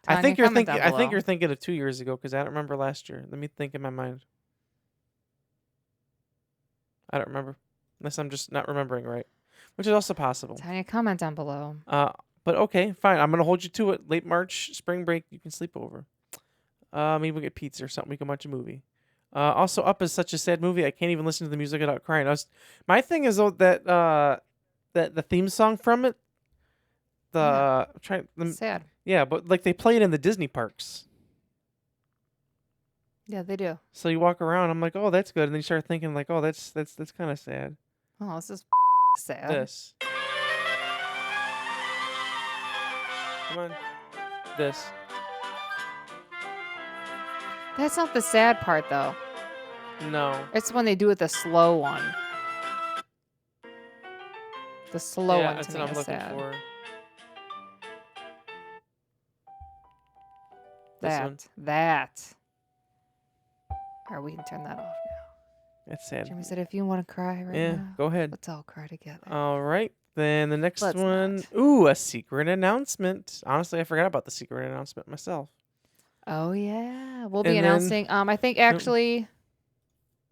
I think Tanya, comment down I think below. you're thinking of 2 years ago because I don't remember last year. Let me think in my mind. I don't remember, unless I'm just not remembering right, which is also possible. Tanya, comment down below. But okay, fine. I'm gonna hold you to it. Late March, spring break, you can sleep over. Maybe we'll get pizza or something. We can watch a movie. Also, Up is such a sad movie. I can't even listen to the music without crying. My thing is though that that the theme song from it. Sad. Yeah, but like they play it in the Disney parks. Yeah, they do. So you walk around. I'm like, oh, that's good, and then you start thinking like, oh, that's kind of sad. Oh, this is sad. This. Come on. This. That's not the sad part, though. No. It's when they do it the slow one. The slow Yeah, one that's to me what I'm is looking sad. for. This one. That. All right, we can turn that off now. That's sad. Jimmy said, if you want to cry right Yeah, now, go ahead. let's all cry together. All right. Then the next Let's one. not. Ooh, a secret announcement. Honestly, I forgot about the secret announcement myself. Oh, yeah. We'll And be then- announcing. I think actually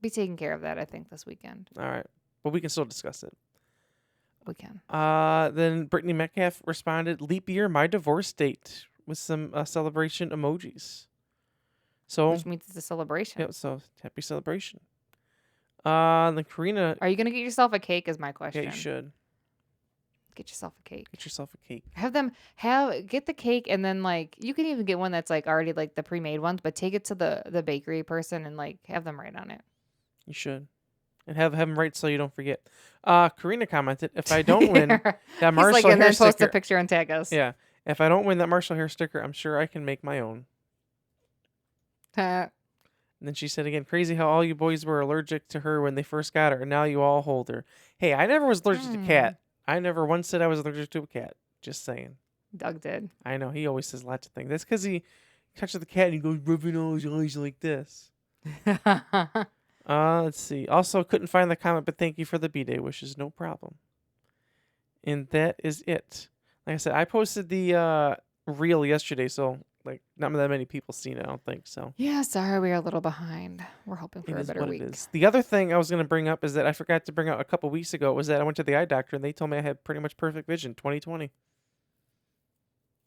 be taking care of that, I think, this weekend. All right. But we can still discuss it. We can. Then Brittany Metcalf responded, "Leap year, my divorce date," with some celebration emojis. So, Which means it's a celebration. yeah, so happy celebration. Then Karina, Are you going to get yourself a cake is my question. yeah, you should Get yourself a cake. get yourself a cake. Get the cake, and then like you can even get one that's like already like the pre-made ones, but take it to the bakery person and like have them write on it. You should. And have them right so you don't forget. Karina commented, "If I don't win that He's Marshall like, and hair then post a sticker, picture and tag us. yeah, if I don't win that Marshall hair sticker, I'm sure I can make my own." And then she said again, "Crazy how all you boys were allergic to her when they first got her, and now you all hold her." Hey, I never was allergic to cat. I never once said I was allergic to a cat. Just saying. Doug did. I know. He always says lots of things. That's because he touches the cat and he goes rubbing all his eyes like this. Let's see. Also, couldn't find the comment, but thank you for the B-Day wishes. No problem. And that is it. Like I said, I posted the reel yesterday, so like not that many people seen it. I don't think so. Yeah, sorry, we are a little behind. We're hoping for It a is better what week. it is. The other thing I was going to bring up is that I forgot to bring up a couple weeks ago was that I went to the eye doctor and they told me I had pretty much perfect vision, 20/20.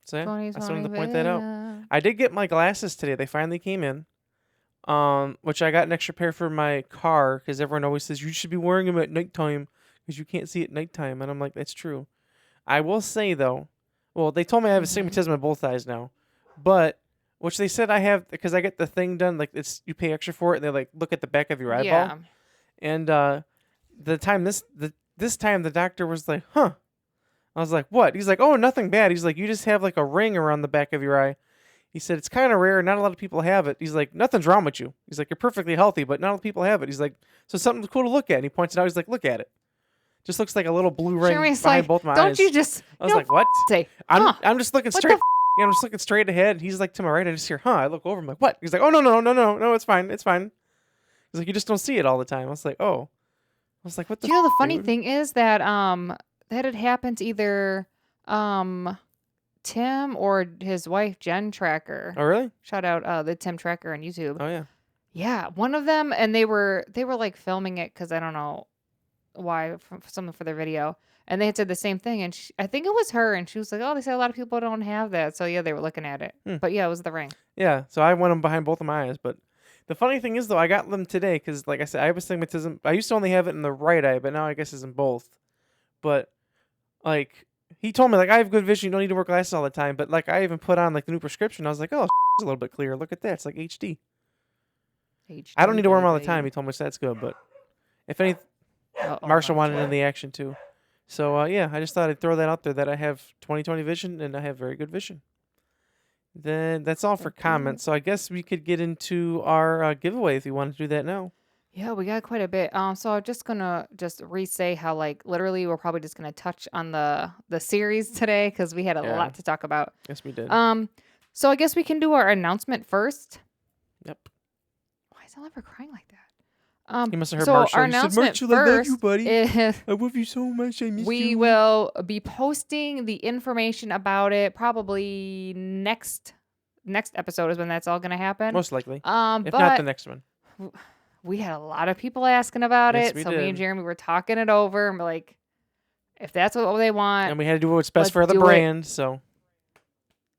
So yeah, I just wanted to point that out. I did get my glasses today. They finally came in. Which I got an extra pair for my car because everyone always says you should be wearing them at nighttime because you can't see at nighttime, and I'm like, that's true. I will say though, well, they told me I have astigmatism in both eyes now, but which they said I have because I get the thing done. Like it's you pay extra for it, and they like look at the back of your eyeball. Yeah. And this time the doctor was like, huh. I was like, what? He's like, oh, nothing bad. He's like, you just have like a ring around the back of your eye. He said, it's kind of rare. Not a lot of people have it. He's like, nothing's wrong with you. He's like, you're perfectly healthy, but not a lot of people have it. He's like, so something cool to look at. And he points it out. He's like, look at it. Just looks like a little blue ring Jeremy's behind like, both my don't eyes. you just... I was like, what? Say, I'm just looking What the straight. Yeah, I'm just looking straight ahead. He's like to my right. I just hear, I look over. I'm like, what? He's like, oh, no, it's fine. It's fine. He's like, you just don't see it all the time. I was like, oh. I was like, what the Do you know the fuck, funny dude? thing is that that had happened to either Tim or his wife Jen Tracker. Oh, really? Shout out the Tim Tracker on YouTube. Oh, yeah. Yeah, one of them, and they were like filming it because I don't know why, something for their video, and they had said the same thing, and I think it was her, and she was like, "Oh, they said a lot of people don't have that," so yeah, they were looking at it, but yeah, it was the ring. Yeah, so I went them behind both of my eyes, but the funny thing is though, I got them today because, like I said, I have astigmatism. I used to only have it in the right eye, but now I guess it's in both. But like he told me, like I have good vision, you don't need to wear glasses all the time. But like I even put on like the new prescription. I was like, oh, it's a little bit clearer. Look at that, it's like HD. I don't need to wear them all the time. He told me so that's good, but if any, Marshall wanted in the action too. So yeah, I just thought I'd throw that out there that I have 20/20 vision and I have very good vision. Then that's all for comments. So I guess we could get into our giveaway if you want to do that now. Yeah, we got quite a bit. So I'm just gonna re-say how like literally we're probably just gonna touch on the series today because we had a lot to talk about. Yes, we did. So I guess we can do our announcement first. Yep. Why is Oliver crying like that? He must have heard so Marshall. our He said, announcement Marshall, I love you, first buddy. is I love you so much. I miss we you. will be posting the information about it probably next episode is when that's all gonna happen. Most likely. If but not the next one. we had a lot of people asking about Yes, it, we so did. me and Jeremy were talking it over, and we're like, if that's what they want, And we had to do what's best let's for the do it. brand. So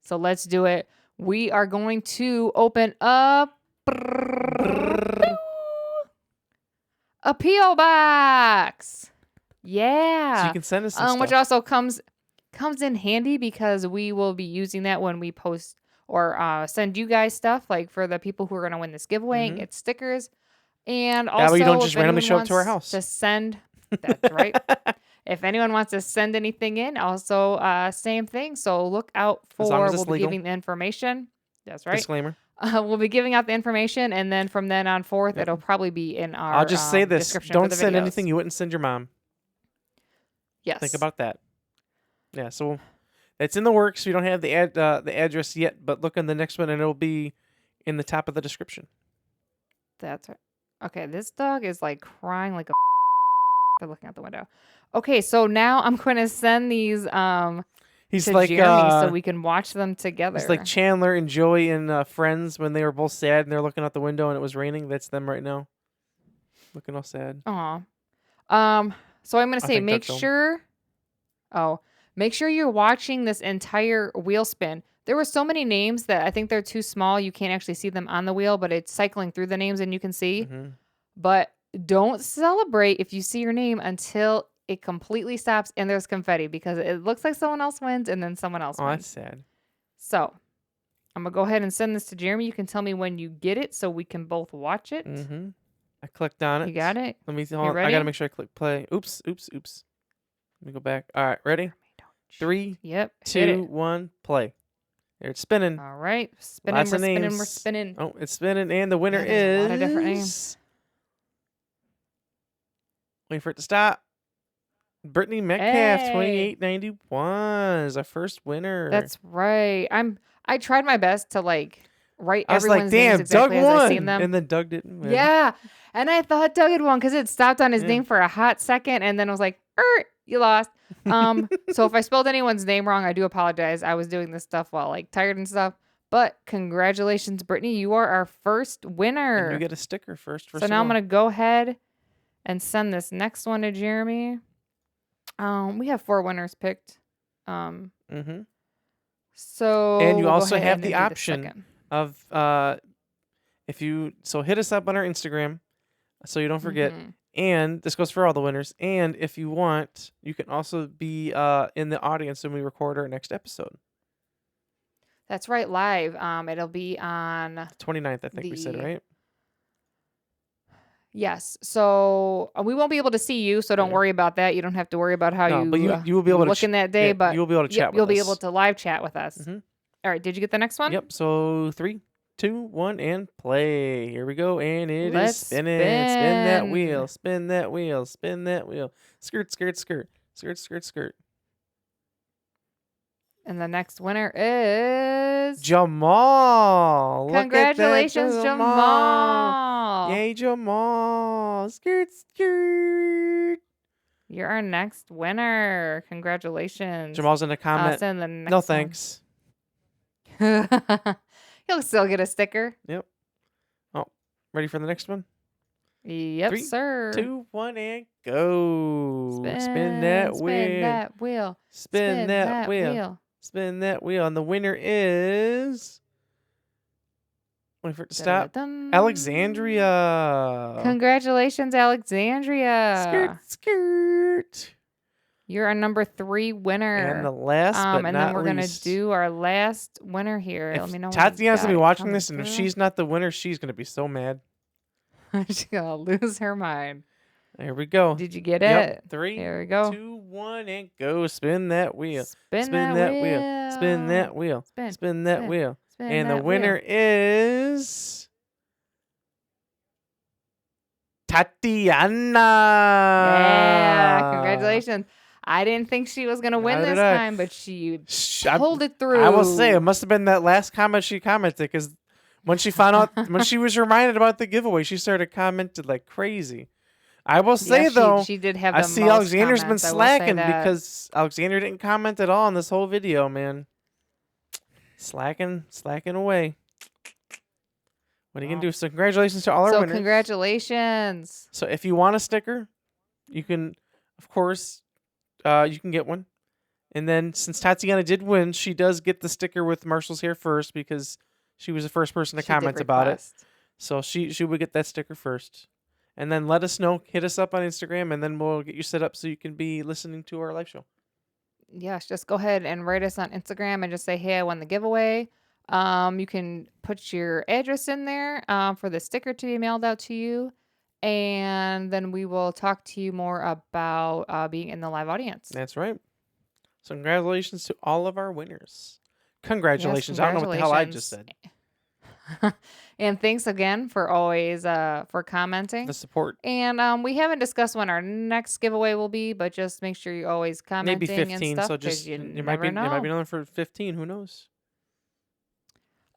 let's do it. We are going to open up a P.O. box. Yeah. So you can send us some which stuff. also comes in handy because we will be using that when we post or send you guys stuff, like for the people who are going to win this giveaway and get stickers. And also, That way you don't just if randomly anyone show up to our wants house. to send, that's right. If anyone wants to send anything in, also same thing. So look out As long for, as it's we'll be legal. giving the information. That's right. Disclaimer. We'll be giving out the information, and then from then on forth, it'll probably be in our I'll just say this. description Don't for the send videos. anything you wouldn't send your mom. Yes. Think about that. Yeah, so it's in the works. We don't have the address yet, but look on the next one, and it'll be in the top of the description. That's right. Okay, this dog is like crying like a for looking out the window. Okay, so now I'm going to send these He's to like Jeremy so we can watch them together. It's like Chandler and Joey and Friends when they were both sad and they're looking out the window and it was raining. That's them right now, looking all sad. Aw. So I'm going to say think make that's sure you're watching this entire wheel spin. There were so many names that I think they're too small. You can't actually see them on the wheel, but it's cycling through the names and you can see. Mm-hmm. But don't celebrate if you see your name until it completely stops and there's confetti because it looks like someone else wins and then someone else Oh, wins. that's sad. So I'm going to go ahead and send this to Jeremy. You can tell me when you get it so we can both watch it. Mm-hmm. I clicked on it. You got it? Let me see. You Hold on. I ready? got to make sure I click play. Oops. Let me go back. All right. Ready? 3, Yep. hit 2, it. 1, play. There it's spinning. All right. Spinning, Lots we're of spinning, names. we're spinning. Oh, it's spinning. And the winner Yeah, there's is... a lot of different names. Wait for it to stop. Brittany Metcalf, Hey. 2891 is our first winner. That's right. I tried my best to like write I was like, everyone's names damn, Doug exactly as I seen won. them. And then Doug didn't win. Yeah. And I thought Doug had won because it stopped on his Yeah. name for a hot second, and then it was like, you lost. So if I spelled anyone's name wrong, I do apologize. I was doing this stuff while like tired and stuff. But congratulations, Brittany. You are our first winner. And you get a sticker first. So now I'm going to go ahead and send this next one to Jeremy. We have 4 winners picked. Mm-hmm. So And you we'll go also ahead have and the do option second. of so hit us up on our Instagram so you don't forget. Mhm. And this goes for all the winners. And if you want, you can also be in the audience when we record our next episode. That's right, live. It'll be on 29th, I think we said, right? Yes. So we won't be able to see you, so don't Yeah. worry about that. You don't have to worry about how No, but you will be able to looking that day. yeah, But you will be able to chat with you'll us. be able to live chat with us. Mhm. All right. Did you get the next one? Yep. So 3, 2, 1, and play. Here we go. And it Let's is spinning. Spin that spin. wheel. Spin that wheel. Spin that wheel. Skirt, skirt, skirt. Skirt, skirt, skirt. And the next winner is Jamal. Look at that, Congratulations, Jamal. Yay, Jamal. Skirt, skirt. You're our next winner. Congratulations. Jamal's in the comment. Send the next No one. thanks. He'll still get a sticker. Yep. Oh, ready for the next one? Yep, 3, sir. 2, 1, and go. Spin that Spin wheel. that wheel. Spin that wheel. Spin that wheel. And the winner is. Wait for it to stop. Dun-dun-dun. Alexandria. Congratulations, Alexandria. Skirt, skirt. You're our number 3 winner. And the last, but and not then we're gonna least. do our last winner here. Let me know. If when Tatiana's you gonna be got it watching coming this, and if through. she's not the winner, she's gonna be so mad. She's gonna lose her mind. There we go. Did you get it? Yep. 3, Here we go. 2, 1, and go. Spin that wheel. Spin that wheel. Spin that wheel. Spin, Spin that spin, wheel. spin And the that winner wheel. is Tatiana. Yeah, congratulations. I didn't think she was gonna win Neither this did I. time, but she I- pulled it through. I will say it must have been that last comment she commented, because when she found out, when she was reminded about the giveaway, she started commenting like crazy. I will say Yeah, though, she did have. I the see most Alexander's comments, been I will say slacking that. because Alexander didn't comment at all in this whole video, man. Slacking away. What are you gonna do? So congratulations to all our winners. Congratulations. So if you want a sticker, you can, of course, you can get one. And then since Tatiana did win, she does get the sticker with Marshall's hair first because she was the first person to She did comment about it. request. So she would get that sticker first. And then let us know. Hit us up on Instagram, and then we'll get you set up so you can be listening to our live show. Yes, just go ahead and write us on Instagram and just say, "Hey, I won the giveaway." You can put your address in there for the sticker to be mailed out to you, and then we will talk to you more about being in the live audience. That's right. So congratulations to all of our winners. Congratulations. Yes, I don't know what the hell I just said. And thanks again for always for commenting. The support. And we haven't discussed when our next giveaway will be, but just make sure you're always commenting Maybe 15. and stuff. So 'Cause just you it never know. might be another for 15. Who knows?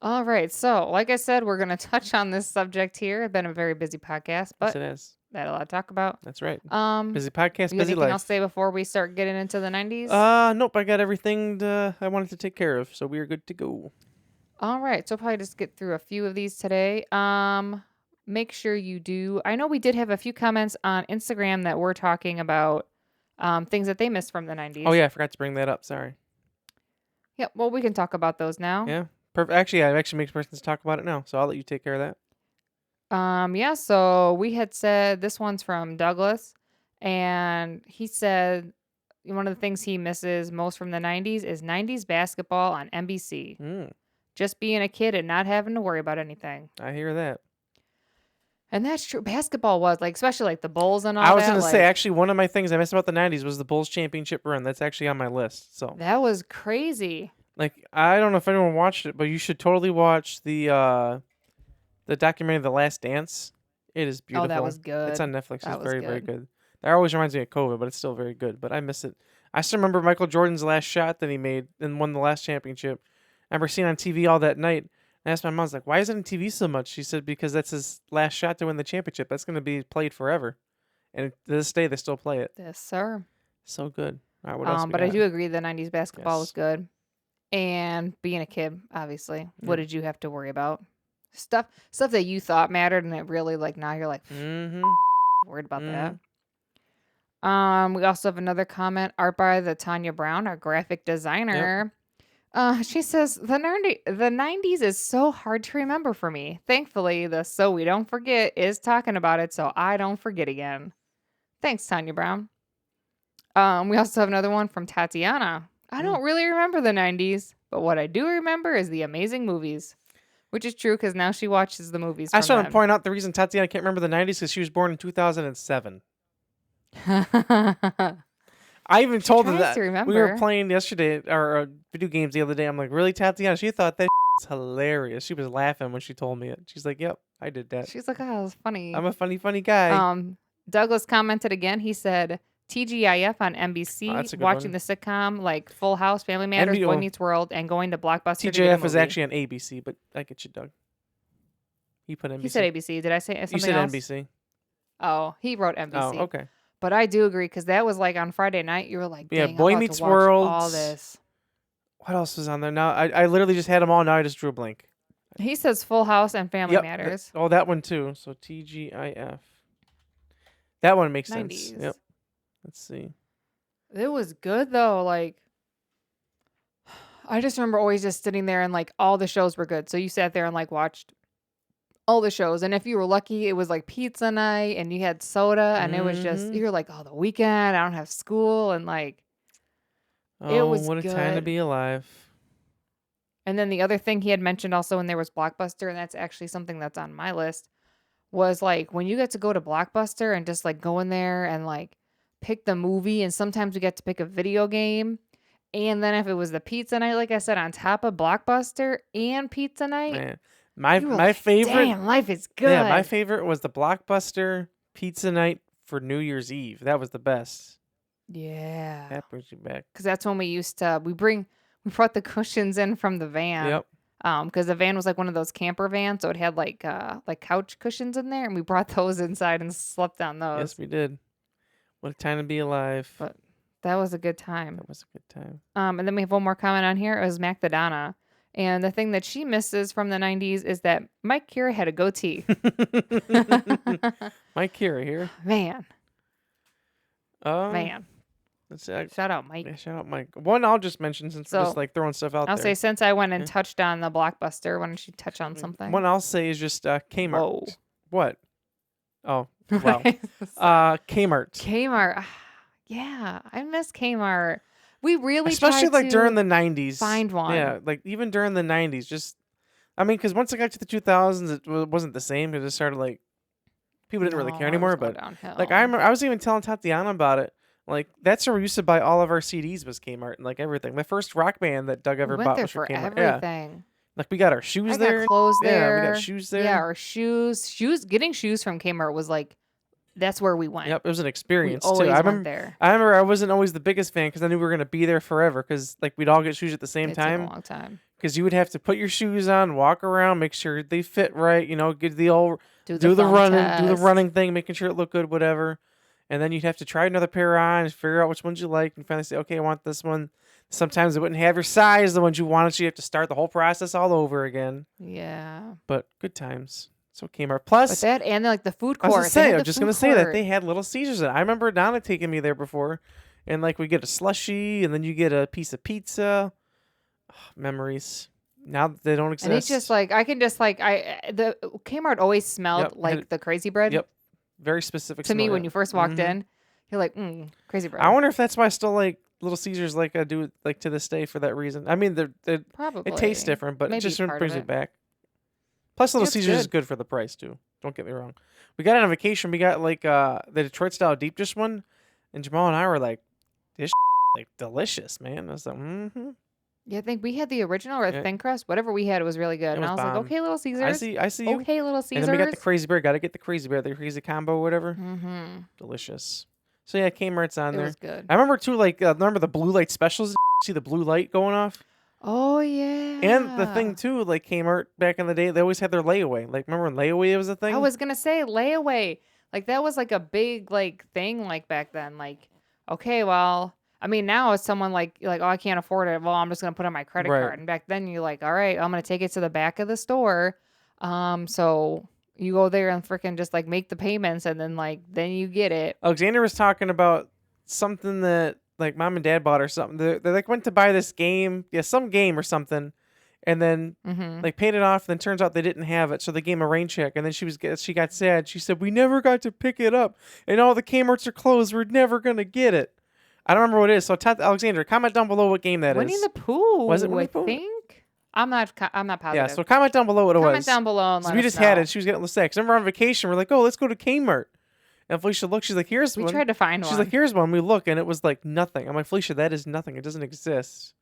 All right. So, like I said, we're going to touch on this subject here. It's been a very busy podcast, Yes, but it is. had a lot to talk about. That's right. You Busy podcast, got busy anything life. else to say before we start getting into the 90s? Nope. I got everything I wanted to take care of, so we are good to go. All right. So, probably just get through a few of these today. Make sure you do. I know we did have a few comments on Instagram that were talking about things that they missed from the 90s. Oh yeah, I forgot to bring that up. Sorry. Yep. Well, we can talk about those now. Yeah. Perfect. Actually, it actually makes more sense to talk about it now. So I'll let you take care of that. Yeah, so we had said this one's from Douglas, and he said one of the things he misses most from the 90s is 90s basketball on NBC. Just being a kid and not having to worry about anything. I hear that. And that's true. Basketball was like, especially like the Bulls and all I was that. going to say, actually, one of my things I missed about the 90s was the Bulls championship run. That's actually on my list. So that was crazy. like, I don't know if anyone watched it, but you should totally watch the documentary The Last Dance. It is beautiful. Oh, that was good. It's on Netflix. That It's was very, very good. good. That always reminds me of COVID, but it's still very good. But I miss it. I still remember Michael Jordan's last shot that he made and won the last championship. I remember seeing on TV all that night. I asked my mom, I was like, why is it on TV so much? She said, because that's his last shot to win the championship. That's going to be played forever. And to this day, they still play it. Yes, sir. So good. All right, what else we But I got? do agree the 90s basketball was Yes. good. And being a kid, obviously, what did you have to worry about? Stuff that you thought mattered, and it really, like, now you're like, Mm-hmm. worried about that. We also have another comment, art by the Tanya Brown, our graphic designer. She says, the 90s is so hard to remember for me. Thankfully, the So We Don't Forget is talking about it, so I don't forget again. Thanks, Tanya Brown. We also have another one from Tatiana. I don't really remember the 90s, but what I do remember is the amazing movies. Which is true, because now she watches the movies I from just want to then. point out the reason Tatiana can't remember the 90s because she was born in 2007. I even told her tries that. to We were remember. playing yesterday, or video games the other day. I'm like, really, Tatiana? She thought that was hilarious. She was laughing when she told me it. She's like, yep, I did that. She's like, oh, it's funny. I'm a funny guy. Douglas commented again. He said, TGIF on Oh, that's a NBC, good watching one. the sitcom like Full House, Family Matters, Boy NBO. Meets World, and going to Blockbuster to get a TJF was movie. actually on ABC, but I get you, Doug. He put NBC. He said ABC. Did I say something You said else? NBC. Oh, he wrote NBC. Oh, okay. But I do agree, because that was like on Friday night. You were like, Yeah, dang, I'm Boy about Meets to watch World. all this. What else was on there? Now I literally just had them all. Now I just drew a blank. He says Full House and Family Yep. Matters. Oh, that one too. So TGIF. That one makes 90s. sense. Yep. Let's see. It was good though. Like, I just remember always just sitting there and like all the shows were good. So you sat there and like watched all the shows. And if you were lucky, it was like pizza night and you had soda and it was just, you were like, oh, the weekend, I don't have school. And like, Oh, it was what a time to good. be alive. And then the other thing he had mentioned also when there was Blockbuster, and that's actually something that's on my list, was like when you get to go to Blockbuster and just like go in there and like pick the movie. And sometimes we get to pick a video game. And then if it was the pizza night, like I said, on top of Blockbuster and pizza night, Man. My you were my like, favorite. damn, life is good. Yeah, my favorite was the Blockbuster pizza night for New Year's Eve. That was the best. Yeah. That brings you back. Because that's when we used to, we brought the cushions in from the van. Yep. Because the van was like one of those camper vans, so it had like couch cushions in there, and we brought those inside and slept on those. Yes, we did. What a time to be alive. But that was a good time. That was a good time. And then we have one more comment on here. It was Mac the Donna. And the thing that she misses from the 90s is that Mike Kira had a goatee. Mike Kira here. Man. Man. Let's see. Shout out, Mike. Yeah, shout out Mike. One I'll just mention since we're just like throwing stuff out I'll there. say since I went and touched on the Blockbuster, why don't you touch on something? One I'll say is just Kmart. Whoa. What? Oh, wow. Kmart. Kmart. Yeah, I miss Kmart. We really Especially tried like to during the 90s. find one. Yeah, like even during the 90s. Just, I mean, because once it got to the 2000s, it wasn't the same. It just started like, people didn't really care anymore. But like I remember, I was even telling Tatiana about it. Like that's where we used to buy all of our CDs was Kmart and like everything. My first rock band that Doug ever we bought went there was for from Kmart. everything. Yeah. Like we got our shoes I there. got clothes there. Yeah, we got shoes there. Yeah, our shoes. Getting shoes from Kmart was like, that's where we went. Yep, it was an We experience always too. went there. I remember I wasn't always the biggest fan because I knew we were gonna be there forever. Because like we'd all get shoes at the same It took a time. long time. Because you would have to put your shoes on, walk around, make sure they fit right. You know, get the old Do do the thumb running test. thing, making sure it looked good, whatever. And then you'd have to try another pair on, figure out which ones you like, and finally say, okay, I want this one. Sometimes they wouldn't have your size, the ones you wanted, so you have to start the whole process all over again. Yeah. But good times. So Kmart. Plus, But that and like the food I court. was just gonna say that they had Little Caesars. I remember Donna taking me there before, and like we get a slushie, and then you get a piece of pizza. Memories. Now they don't exist. And it's just like the Kmart always smelled Yep, like the crazy bread. Yep. Very specific. To me, smell, when yeah. you first walked Mhm. in, you're like, crazy bread. I wonder if that's why I still like Little Caesars, like I do, like to this day for that reason. I mean, Probably. it tastes different, but Maybe it just part of brings me it. back. Plus, Little It's Caesars is good. good for the price too. Don't get me wrong. We got it on vacation. We got like the Detroit style deep dish one, and Jamal and I were like, "This like delicious, man." I was like, "Mm-hmm." Yeah, I think we had the original or Yeah. thin crust. Whatever we had, it was really good. It And was I was bomb. like, okay, Little Caesars. I see you. Okay, Little Caesars. And then we got the crazy bear. Got to get the crazy bear, the crazy combo, whatever. Mm-hmm. Delicious. So yeah, Kmart's on It there. was good. I remember too, like remember the blue light specials? See the blue light going off? Oh yeah. And the thing too, like Kmart back in the day, they always had their layaway. Like remember when layaway was a thing? I was gonna say layaway. Like that was like a big like thing like back then. Like, okay, well, I mean now it's someone like oh I can't afford it. Well, I'm just gonna put it on my credit Right. card. And back then you're like, all right, I'm gonna take it to the back of the store. So you go there and freaking just like make the payments and then you get it. Alexander was talking about something that like mom and dad bought or something. They like went to buy this game, some game or something, and then like paid it off. And then turns out they didn't have it, so they gave him a rain check. And then she got sad. She said, "We never got to pick it up, and all the Kmart's are closed. We're never gonna get it." I don't remember what it is. So Alexander, comment down below what game that is. Winnie the Pooh. Was it Winnie the Pooh? I think. I'm not positive. Yeah, so comment down below what it was. Comment down below and let we us just know. had it. She was getting upset. Because remember on vacation, we're like, oh, let's go to Kmart. And Felicia looked. She's like, here's one. We tried to find one. She's like, here's one. We look, and it was like nothing. I'm like, Felicia, that is nothing. It doesn't exist.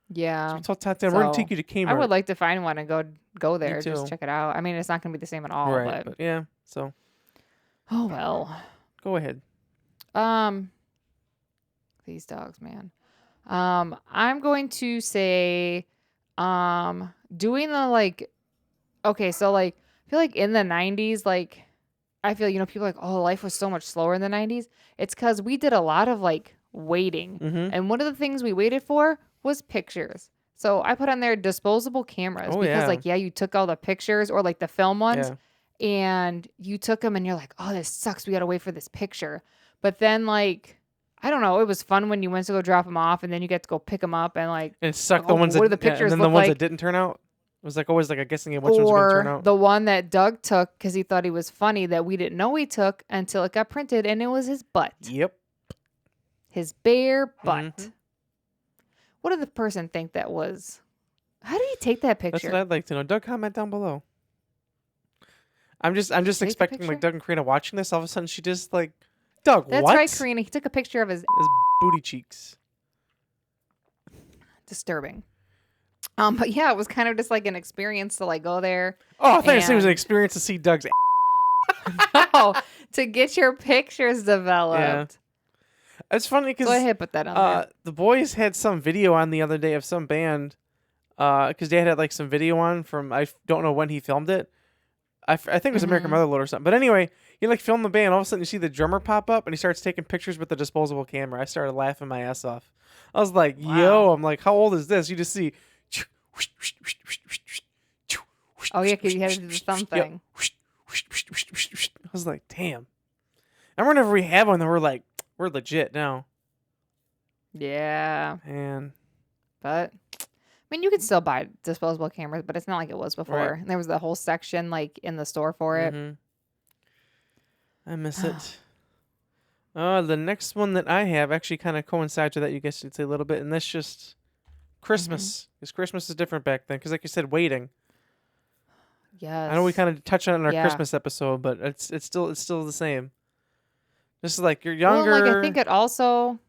Yeah. So we told Tatiana, we're going to take you to Kmart. I would like to find one and go there. too. Just check it out. I mean, it's not going to be the same at all. Right, But yeah, so. Oh, well. Go ahead. These dogs, man. I'm going to say, doing the like, okay, so like, I feel like in the 90s, like, I feel, people are like, oh, life was so much slower in the 90s. It's because we did a lot of like waiting. And one of the things we waited for was pictures. So I put on there disposable cameras because you took all the pictures or like the film ones and you took them and you're like, oh, this sucks. We got to wait for this picture. But then like, I don't know. It was fun when you went to go drop them off and then you get to go pick them up and like. And it sucked the ones what that, do the pictures and then look the ones like? that didn't turn out. It was like always like a guessing game which ones were going to turn out. Or the one that Doug took because he thought he was funny that we didn't know he took until it got printed and it was his butt. Yep. His bare butt. What did the person think that was? How did he take that picture? That's what I'd like to know. Doug, comment down below. I'm just expecting like Doug and Karina watching this. All of a sudden, she just like, Doug, That's what? right, Karina. He took a picture of his booty cheeks. Disturbing. But yeah, it was kind of just like an experience to like go there. Oh, I thought it was an experience to see Doug's. No, to get your pictures developed. Yeah. It's funny because go ahead, put that on there. The boys had some video on the other day of some band. Because Dad had like some video on from I don't know when he filmed it. I think it was American Motherload or something. But anyway, he like filmed the band. All of a sudden, you see the drummer pop up and he starts taking pictures with the disposable camera. I started laughing my ass off. I was like, "Yo!" I'm like, "How old is this?" You just see. Oh yeah, because you had to do the thumb thing. I was like, "Damn!" And whenever we have one, then we're like, we're legit now. Yeah. And but. I mean, you could still buy disposable cameras, but it's not like it was before. Right. And there was the whole section like in the store for it. I miss it. The next one that I have actually kind of coincides with that. You guys should say a little bit, and that's just Christmas. Because Christmas is different back then. Because like you said, waiting. Yes. I know we kind of touched on it in our Christmas episode, but it's still the same. This is like you're younger. Well, like I think it also,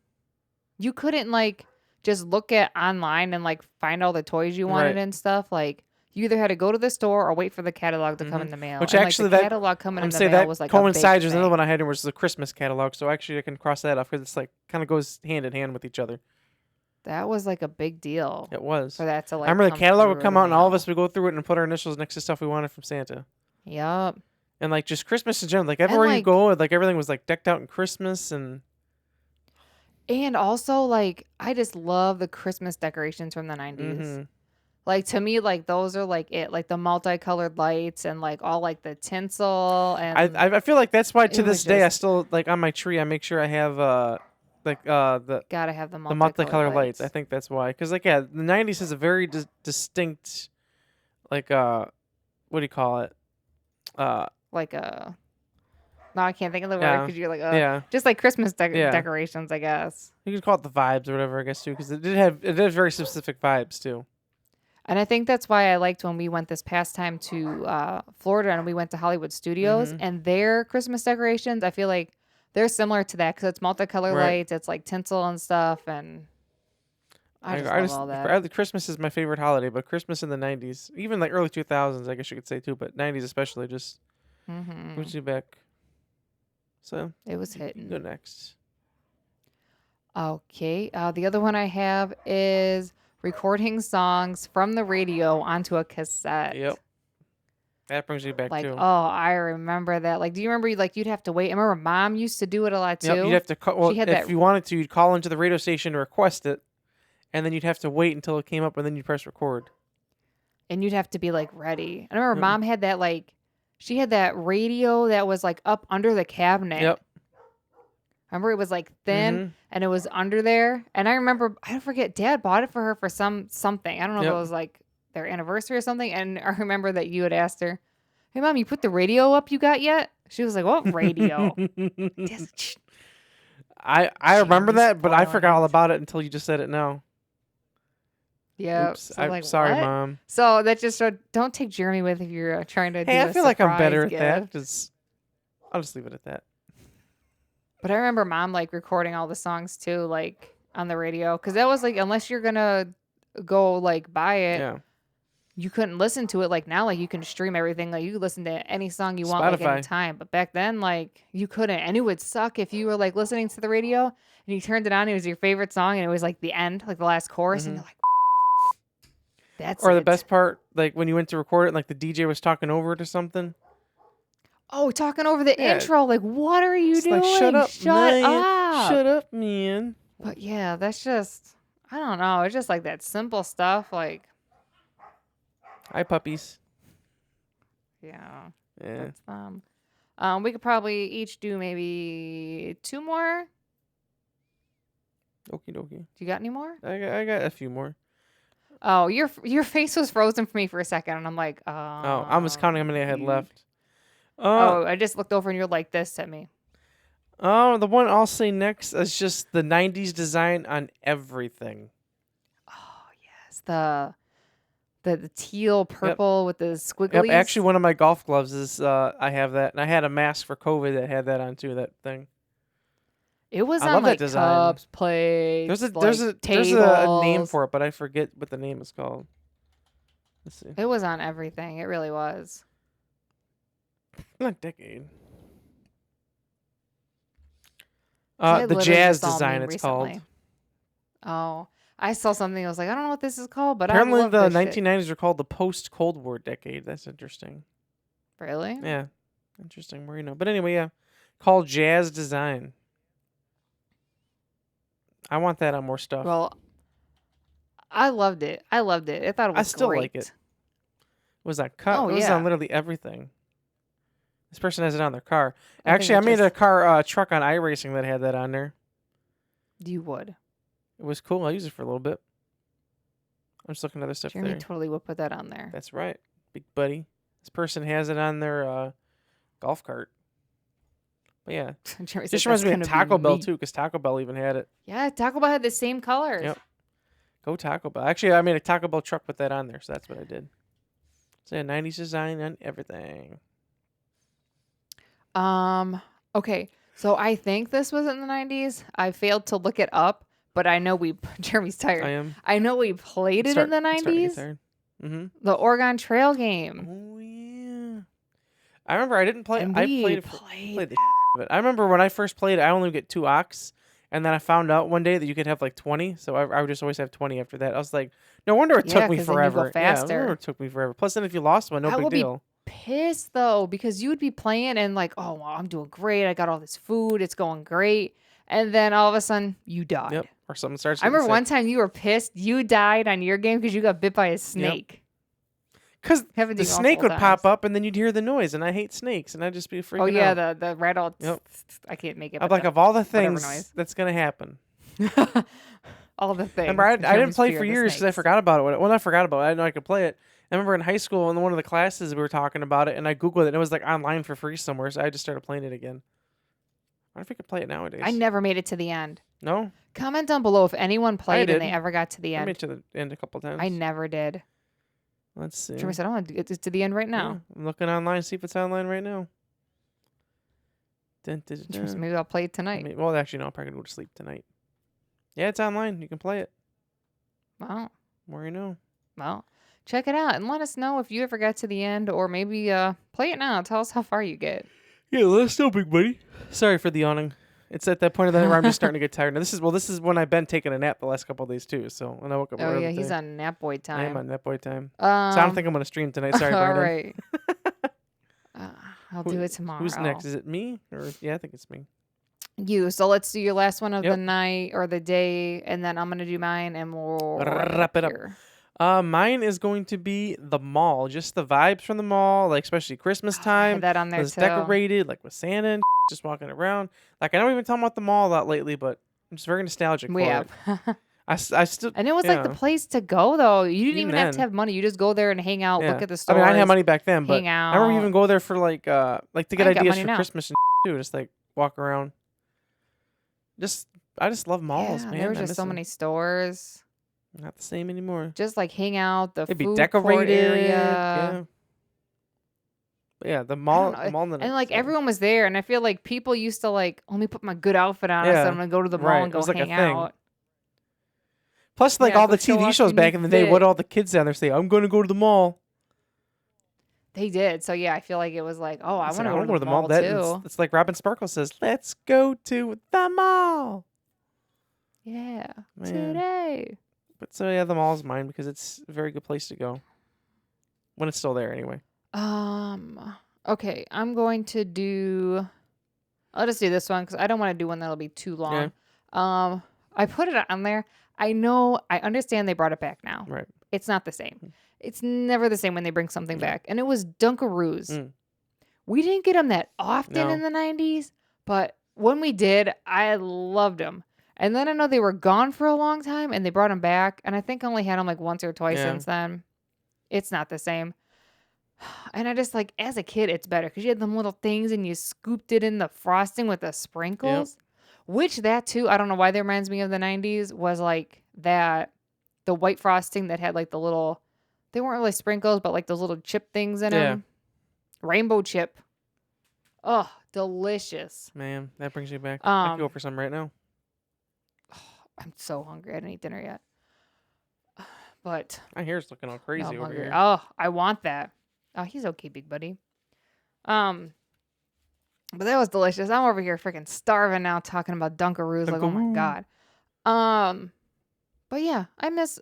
you couldn't like just look at online and like find all the toys you wanted and stuff. Like you either had to go to the store or wait for the catalog to come in the mail. Which and, actually like, the catalog coming in the mail that was like coincides a with another one I had, was the Christmas catalog. So actually I can cross that off because it's like kind of goes hand in hand with each other. That was like a big deal. It was. For that to like. I remember the catalog would come out and all of us would go through it and put our initials next to stuff we wanted from Santa. Yep. And like just Christmas in general, like everywhere you go, like everything was like decked out in Christmas and also like I just love the Christmas decorations from the 90s. Like to me, like those are like it, like the multicolored lights and like all like the tinsel and I feel like that's why to this day I still like on my tree I make sure I have the gotta have the multicolored lights. I think that's why, because like the 90s has a very distinct like what do you call it like a. No, I can't think of the word because you're like, just like Christmas decorations, I guess. You can call it the vibes or whatever, I guess, too, because it did very specific vibes, too. And I think that's why I liked when we went this past time to Florida and we went to Hollywood Studios and their Christmas decorations, I feel like they're similar to that because it's multicolored lights, it's like tinsel and stuff, and I just love all that. Christmas is my favorite holiday, but Christmas in the 90s, even like early 2000s, I guess you could say, too, but 90s especially, just puts you back. So It was you can hitting. go next. Okay. The other one I have is recording songs from the radio onto a cassette. Yep. That brings me back Like, too. oh, I remember that. Like, do you remember you'd have to wait? I remember Mom used to do it a lot too. Yep. You'd have to call. Well, She had if that, you wanted to, you'd call into the radio station to request it, and then you'd have to wait until it came up, and then you'd press record. and you'd have to be like ready. I remember Yep. Mom had that she had that radio that was like up under the cabinet. Yep. Remember it was like thin Mhm. and it was under there. And I remember, I forget, Dad bought it for her for something. I don't know if Yep. it was like their anniversary or something. And I remember that you had asked her, "Hey, Mom, you put the radio up you got yet?" She was like, "What radio?" I remember Jamie's that, but I spoiling forgot all it. about it until you just said it now. Yeah. Oops. So I'm like, sorry, what? Mom. So that just showed, don't take Jeremy with if you're trying to do Hey, I a feel like I'm surprise better at gift. that because I'll just leave it at that. But I remember Mom like recording all the songs too, like on the radio, because that was like, unless you're gonna go like buy it, Yeah. you couldn't listen to it like now. Like you can stream everything, like you could listen to any song you want, like Spotify. anytime. But back then, like you couldn't, and it would suck if you were like listening to the radio and you turned it on. It was your favorite song, and it was like the end, like the last chorus, and Mhm. you're like, "That's Or the it." best part, like when you went to record it, and, like the DJ was talking over it or something. Oh, talking over the Yeah. intro, like what are you It's doing? like, shut up, Shut man. up. Shut up, man. But yeah, that's just, I don't know. It's just like that simple stuff. Like, Hi, puppies. yeah, Yeah. that's them. We could probably each do maybe 2 more. Okie dokie. Do you got any more? I got a few more. Oh, your face was frozen for me for a second, and I'm like, Oh, I was counting how many I had you- left. Oh, I just looked over and you're like this at me. Oh, the one I'll say next is just the 90s design on everything. Oh yes, the teal purple with the squigglies. Yep, actually one of my golf gloves is I have that, and I had a mask for COVID that had that on too, that thing. it was I on love that like design. cups, plates, There's a name tables. for it, but I forget what the name is called. Let's see. It was on everything. It really was. Not decade. I The literally jazz just saw a design meme it's called. recently. Oh, I saw something. I was like, I don't know what this is called, but Apparently I love the this shit. 1990s are called the post-Cold War decade. That's interesting. Really? Yeah. Interesting. Where you know. But anyway, yeah. Called jazz design. I want that on more stuff. Well, I loved it. I loved it. I thought it was I still great. like it. It was on cut. Oh, It was yeah. on literally everything. This person has it on their car. I think Actually, it I made a just- car truck on iRacing that had that on there. You would. It was cool. I used it for a little bit. I'm just looking at other stuff Jeremy there. totally would put that on there. That's right, big buddy. This person has it on their golf cart. But yeah, Jeremy said, just reminds "That's me of gonna be Taco Bell me." too, because Taco Bell even had it. Yeah, Taco Bell had the same colors. Yep. Go Taco Bell. Actually, I made a Taco Bell truck with that on there, so that's what I did. So yeah, 90s design on everything. Okay. So I think this was in the 90s. I failed to look it up, but I know Jeremy's tired. I am. I know we played it in the 90s. Mm-hmm. The Oregon Trail game. Oh yeah. I remember I didn't play. And I we played played the of it. I remember when I first played, I only get 2 ox, and then I found out one day that you could have like 20. So I would just always have 20 after that. I was like, no wonder it Yeah, took me 'cause then you go forever. Yeah, no faster. wonder it took me forever. Plus, then if you lost one, no I big would be deal. Pissed though, because you would be playing and like, oh, well, I'm doing great. I got all this food. It's going great. And then all of a sudden, you died. Yep. Or something starts. I remember one time you were pissed. You died on your game because you got bit by a snake. because Happened to the you snake would multiple pop times. up, and then you'd hear the noise, and I hate snakes, and I'd just be freaking Oh yeah, out. the rattle. Yep. I can't make it. I'm but like, of all the whatever things noise. that's gonna happen. all the things. Remember, I didn't Jeremy's play fear for of the years because I snakes. forgot about it. When I forgot about it, I didn't know I could play it. I remember in high school, in one of the classes, we were talking about it, and I Googled it, and it was like online for free somewhere, so I just started playing it again. I wonder if we could play it nowadays. I never made it to the end. No? Comment down below if anyone played and they did. ever got to the I made end. it to the end a couple times. I never did. Let's see. Jeremy said, I want to get to the end right now. Yeah, I'm looking online, see if it's online right now. Dun, dun, dun, Jeremy said, dun. maybe I'll play it tonight. Well, actually, no, I'm probably going to go to sleep tonight. Yeah, it's online. You can play it. Well, More you know. check it out and let us know if you ever got to the end, or maybe play it now. Tell us how far you get. Yeah, let us know, big buddy. Sorry for the yawning. It's at that point of the night where I'm just starting to get tired. Now, this is when I've been taking a nap the last couple of days too. So when I woke up Oh early yeah, he's today, on nap boy I am time. on nap boy time. So I don't think I'm gonna stream tonight. Sorry, All Brandon. right. I'll do it tomorrow. Who's next? Is it me or yeah? I think it's me. You. So let's do your last one of the Yep. night or the day, and then I'm gonna do mine, and we'll Wrap it up. here. Mine is going to be the mall. Just the vibes from the mall, like especially Christmas I time. had that on there It's too. decorated, like with Santa and just walking around. Like I know we've been talking about the mall a lot lately, but I'm just very nostalgic We for have. it. I still And it was like the place to go, though. You didn't Even even have to then. have money. You just go there and hang out, look Yeah. at the I stores. mean, I didn't have money back then, but hang I remember we out. even go there for like to get I got ideas money for now. Christmas and too. Just like walk around. I just love malls, Yeah, man. there was I just miss so 'em. many stores. Not the same anymore. Just like hang out, the It'd be food decorated. court area. Yeah. But yeah, the I don't mall. know. The mall. And like everyone was there, and I feel like people used to like, let me put my good outfit on, so Yeah, I'm gonna go to the mall right. and It go was like a hang thing. out. Plus, like Yeah, all go the show TV off shows your back new in the day, fit. what all the kids down there say? I'm going to go to the mall. They did. So yeah, I feel like it was like, oh, I It's want like, to wanna go to the mall That too. it's like Robin Sparkle says, "Let's go to the mall." Yeah, Man. today. But so yeah, the mall's mine because it's a very good place to go when it's still there anyway. Okay, I'm going to do. I'll just do this one because I don't want to do one that'll be too long. I put it on there. I know. I understand they brought it back now. Right. It's not the same. It's never the same when they bring something Yeah. back. And it was Dunkaroos. Mm. We didn't get them that often No. in the 90s, but when we did, I loved them. And then I know they were gone for a long time and they brought them back. And I think I only had them like once or twice Yeah. since then. It's not the same. And I just like, as a kid, it's better because you had them little things and you scooped it in the frosting with the sprinkles. Which that too, I don't know why that reminds me of the 90s, was like that, the white frosting that had like the little, they weren't really sprinkles, but like those little chip things in Yeah. them. Rainbow chip. Oh, delicious. Man, that brings me back. I could go Um, for some right now. I'm so hungry. I didn't eat dinner yet. But My hair's looking all no, crazy I'm over hungry. here. Oh, I want that. Oh, he's okay, big buddy. But that was delicious. I'm over here freaking starving now talking about Dunkaroos. Like, oh my Dunkaroo. God. But yeah, I miss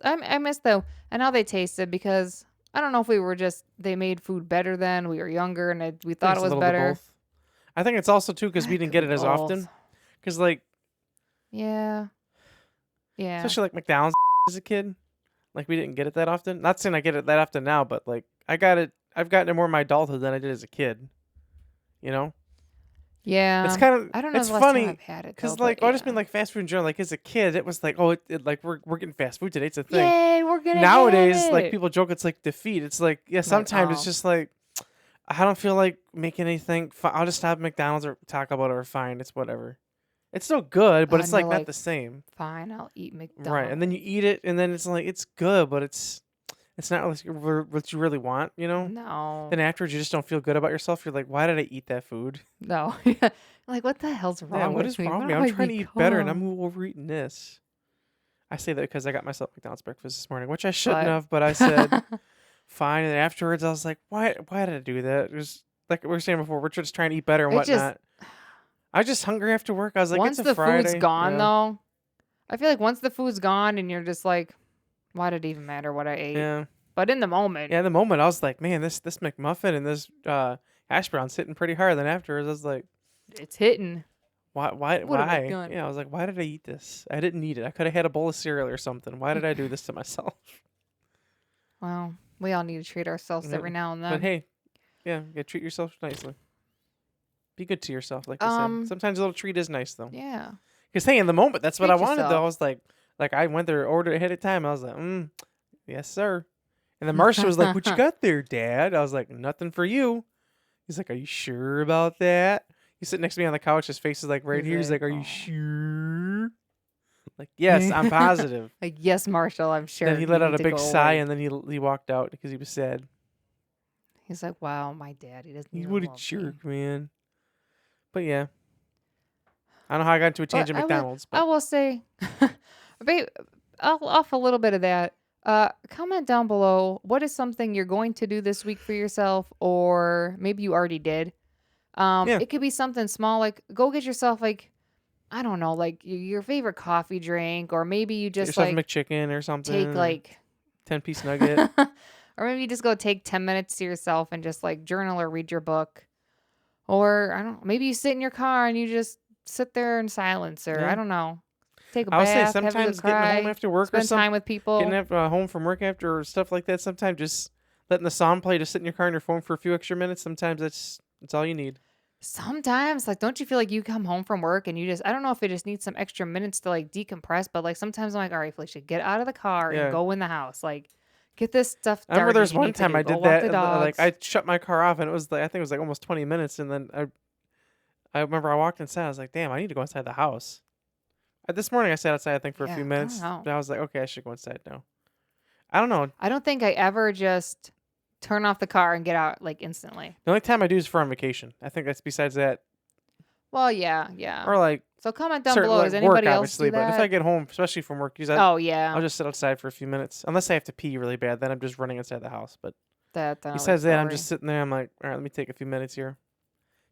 though, and how they tasted because I don't know if they made food better then. We were younger and we I think thought it's it a was little bit better. both. I think it's also too because we It didn't could get be it as both. often. Because like, Yeah. especially like McDonald's as a kid, like we didn't get it that often. Not saying I get it that often now, but like I've gotten it more in my adulthood than I did as a kid. You know, Yeah. it's kind of I don't know it's the last time funny I've had it because though, like but I just mean yeah. like fast food in general. Like as a kid, it was like like we're getting fast food today. It's a thing. Yay, we're gonna Nowadays, get like it. people joke, it's like defeat. It's like yeah, sometimes it's oh. just like I don't feel like making anything. I'll just have McDonald's or Taco Bell or fine. It's whatever. It's still good, but Oh, it's and like you're not like, the same. fine, I'll eat McDonald's. Right, and then you eat it, and then it's like it's good, but it's not what you really want, you know. No. Then afterwards, you just don't feel good about yourself. You're like, why did I eat that food? No. Like, what the hell's wrong Yeah, with what is me? wrong with What me? have I'm I trying to eat better, and become? I'm overeating this. I say that because I got myself McDonald's breakfast this morning, which I shouldn't But- have, but I said fine. And afterwards, I was like, why did I do that? It was like we were saying before, we're just trying to eat better and It just- whatnot. I was just hungry after work. I was like, once it's a the Friday. food's gone, Yeah. though, I feel like once the food's gone and you're just like, why did it even matter what I ate? Yeah. But in the moment, Yeah, in the moment, I was like, man, this McMuffin and this hash brown's hitting pretty hard. Then afterwards, I was like, it's hitting. why? What have I done? Yeah, I was like, why did I eat this? I didn't need it. I could have had a bowl of cereal or something. Why did I do this to myself? Well, we all need to treat ourselves Yeah, every now and then. But hey, yeah, you gotta treat yourself nicely. Be good to yourself, like you Um, said. Sometimes a little treat is nice, though. Yeah. Because hey, in the moment, that's what I Treat wanted. Though yourself. I was like I went there, ordered ahead of time. I was like, yes, sir. And then Marcia was like, what you got there, Dad? I was like, nothing for you. He's like, are you sure about that? He's sitting next to me on the couch. His face is like right He's here. He's like, like, are you "Aw." sure? Like, yes, I'm positive. Like, yes, Marshall, I'm sure. Then he you let out need a to big go sigh, away. and then he walked out because he was sad. He's like, wow, my dad, he doesn't He's even what a love me. jerk, man. But yeah, I don't know how I got into a change at But McDonald's. I will say, babe, off a little bit of that. Comment down below. What is something you're going to do this week for yourself, or maybe you already did, Yeah. It could be something small, like go get yourself like, I don't know, like your favorite coffee drink, or maybe you Get just yourself a like McChicken or something. take Or like 10-piece nugget. or maybe you just go take 10 minutes to yourself and just like journal or read your book. Or I don't know, maybe you sit in your car and you just sit there in silence, or I Yeah. don't know. Take a I would say bath, have a good sometimes getting home cry, after work or spend something, time with getting people. home from work after or stuff like that, sometimes just letting the song play, just sit in your car on your phone for a few extra minutes, sometimes that's all you need. Sometimes, like, don't you feel like you come home from work and you just, I don't know if it just needs some extra minutes to like decompress, but like sometimes I'm like, all right, Felicia, get out of the car and Yeah. go in the house. Like, get this stuff I remember started there's you one need to time do. I Go did walk that, the like dogs. I shut my car off and it was like, I think it was like almost 20 minutes, and then I remember I walked inside, I was like, damn, I need to go inside the house. This morning I sat outside I think for a few Yeah, I don't minutes. know. And I was like, okay, I should go inside now. I don't know. I don't think I ever just turn off the car and get out like instantly. The only time I do is for on vacation. I think that's besides that, Well, yeah. or like So comment down certain below. like Does work anybody else obviously. do But if I that? get home, especially from work, Oh yeah, I'll just sit outside for a few minutes, unless I have to pee really bad. Then I'm just running inside the house. But that's another besides that, I'm story. just sitting there. I'm like, all right, let me take a few minutes here,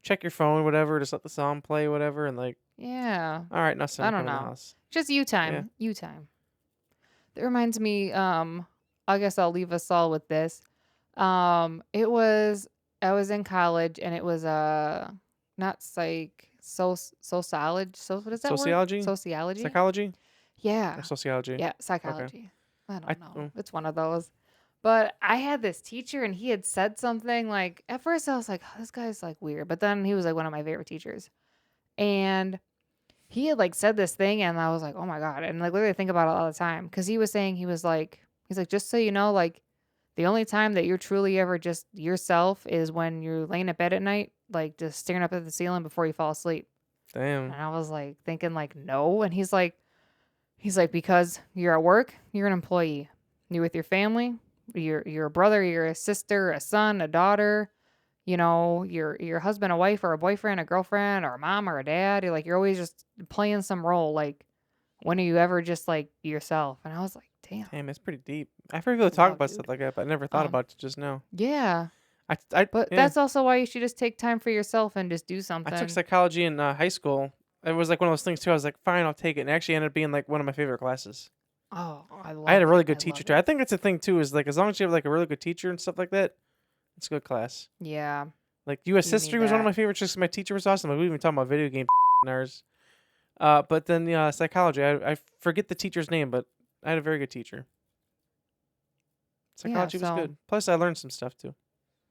check your phone, whatever. Just let the song play, whatever, and like, Yeah, all right, now I I'm don't coming in the know. house. Just you time. Yeah. You time. That reminds me. I guess I'll leave us all with this. It was I was in college and it was not psych sociology. So what is that word? Sociology, Sociology. psychology, Yeah. or sociology. Yeah, Okay. psychology. I don't know. Mm. It's one of those. But I had this teacher and he had said something like, at first I was like, oh, this guy's like weird. But then he was like one of my favorite teachers. And he had like said this thing and I was like, oh my God. And like literally I think about it all the time. Cause he was saying, he's like, just so you know, like the only time that you're truly ever just yourself is when you're laying in bed at night, like just staring up at the ceiling before you fall asleep. And Damn. I was like thinking like, no. And he's like, because you're at work, you're an employee. You're with your family, you're a brother, you're a sister, a son, a daughter, you know, your husband, a wife, or a boyfriend, a girlfriend, or a mom or a dad. You're always just playing some role. Like, when are you ever just like yourself? And I was like, damn. Damn, it's pretty deep. I've heard people talk Wow, about dude. stuff like that, but I never thought Um, about it just now. Yeah. But Yeah. that's also why you should just take time for yourself and just do I something. took psychology in high school. It was like one of those things too. I was like, fine, I'll take it. And it actually ended up being like one of my favorite classes. Oh, I love I had a really it. good I teacher love too. I it. think that's the thing too. Is like as long as you have like a really good teacher and stuff like that, it's a good class. Yeah. Like U.S. You need history was one of that. my favorites. Just 'cause my teacher was awesome. Like, we even talking about video game in ours. But then psychology. I forget the teacher's name, but I had a very good teacher. Psychology was so good. Plus, I learned some stuff too.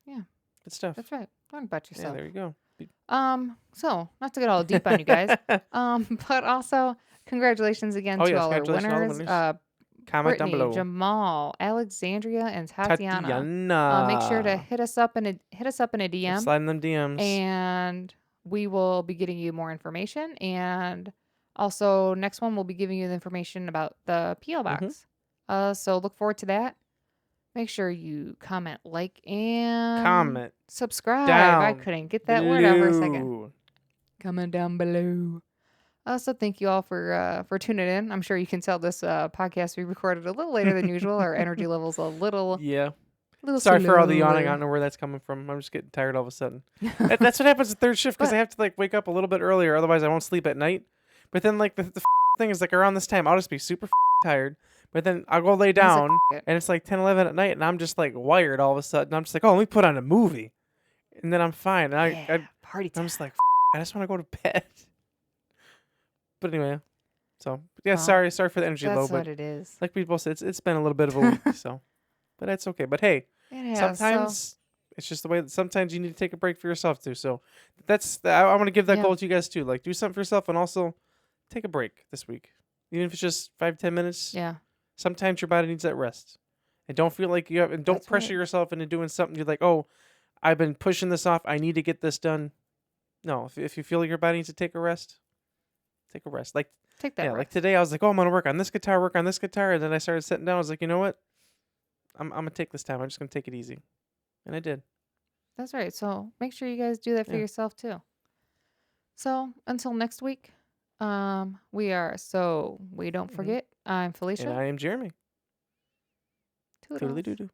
Yeah. Good stuff. That's right. Learn about Yeah, yourself. there you go. So not to get all deep on you guys, but also congratulations again Oh to yes, all our congratulations to all the winners. winners. Comment down Brittany, below. Jamal, Alexandria, and Tatiana. Tatiana. Make sure to hit us up in a DM, Slide in them DMs. and we will be getting you more information. And also, next one we'll be giving you the information about the PO box. So look forward to that. Make sure you comment, like, and Comment subscribe. down I couldn't get that word out for a second. below. Comment down below. So thank you all for tuning in. I'm sure you can tell this podcast we recorded a little later than usual. Our energy level's a little Yeah. Sorry for all the yawning. I slower. don't know where that's coming from. I'm just getting tired all of a sudden. That's what happens at third shift because But- I have to like wake up a little bit earlier. Otherwise, I won't sleep at night. But then like the thing is like around this time, I'll just be super tired. But then I'll go lay down and it's like 10, 11 at night and I'm just like wired all of a sudden. I'm just like, oh, let me put on a movie. And then I'm fine. And Yeah, party time. I'm just like, I just want to go to bed. But anyway, so yeah, Well, sorry for the energy low. That's But what it is. like people said, it's been a little bit of a week. So, but that's okay. But hey, It has, sometimes it's just the way that sometimes you need to take a break for yourself too. So I want to give that Yeah. goal to you guys too. Like do something for yourself and also take a break this week. Even if it's just 5-10 minutes. yeah. Sometimes your body needs that rest. And don't feel like you have and don't That's pressure right. yourself into doing something you're like, oh, I've been pushing this off. I need to get this done. No, if you feel like your body needs to take a rest, take a rest. Like Take that. yeah, rest. like today I was like, oh, I'm gonna work on this guitar, and then I started sitting down. I was like, you know what? I'm gonna take this time. I'm just gonna take it easy, and I did. That's right. So make sure you guys do that for Yeah. yourself too. So until next week, we are So We Don't Mhm. Forget. I'm Felicia. And I am Jeremy. Toodles. Toodly doo doo.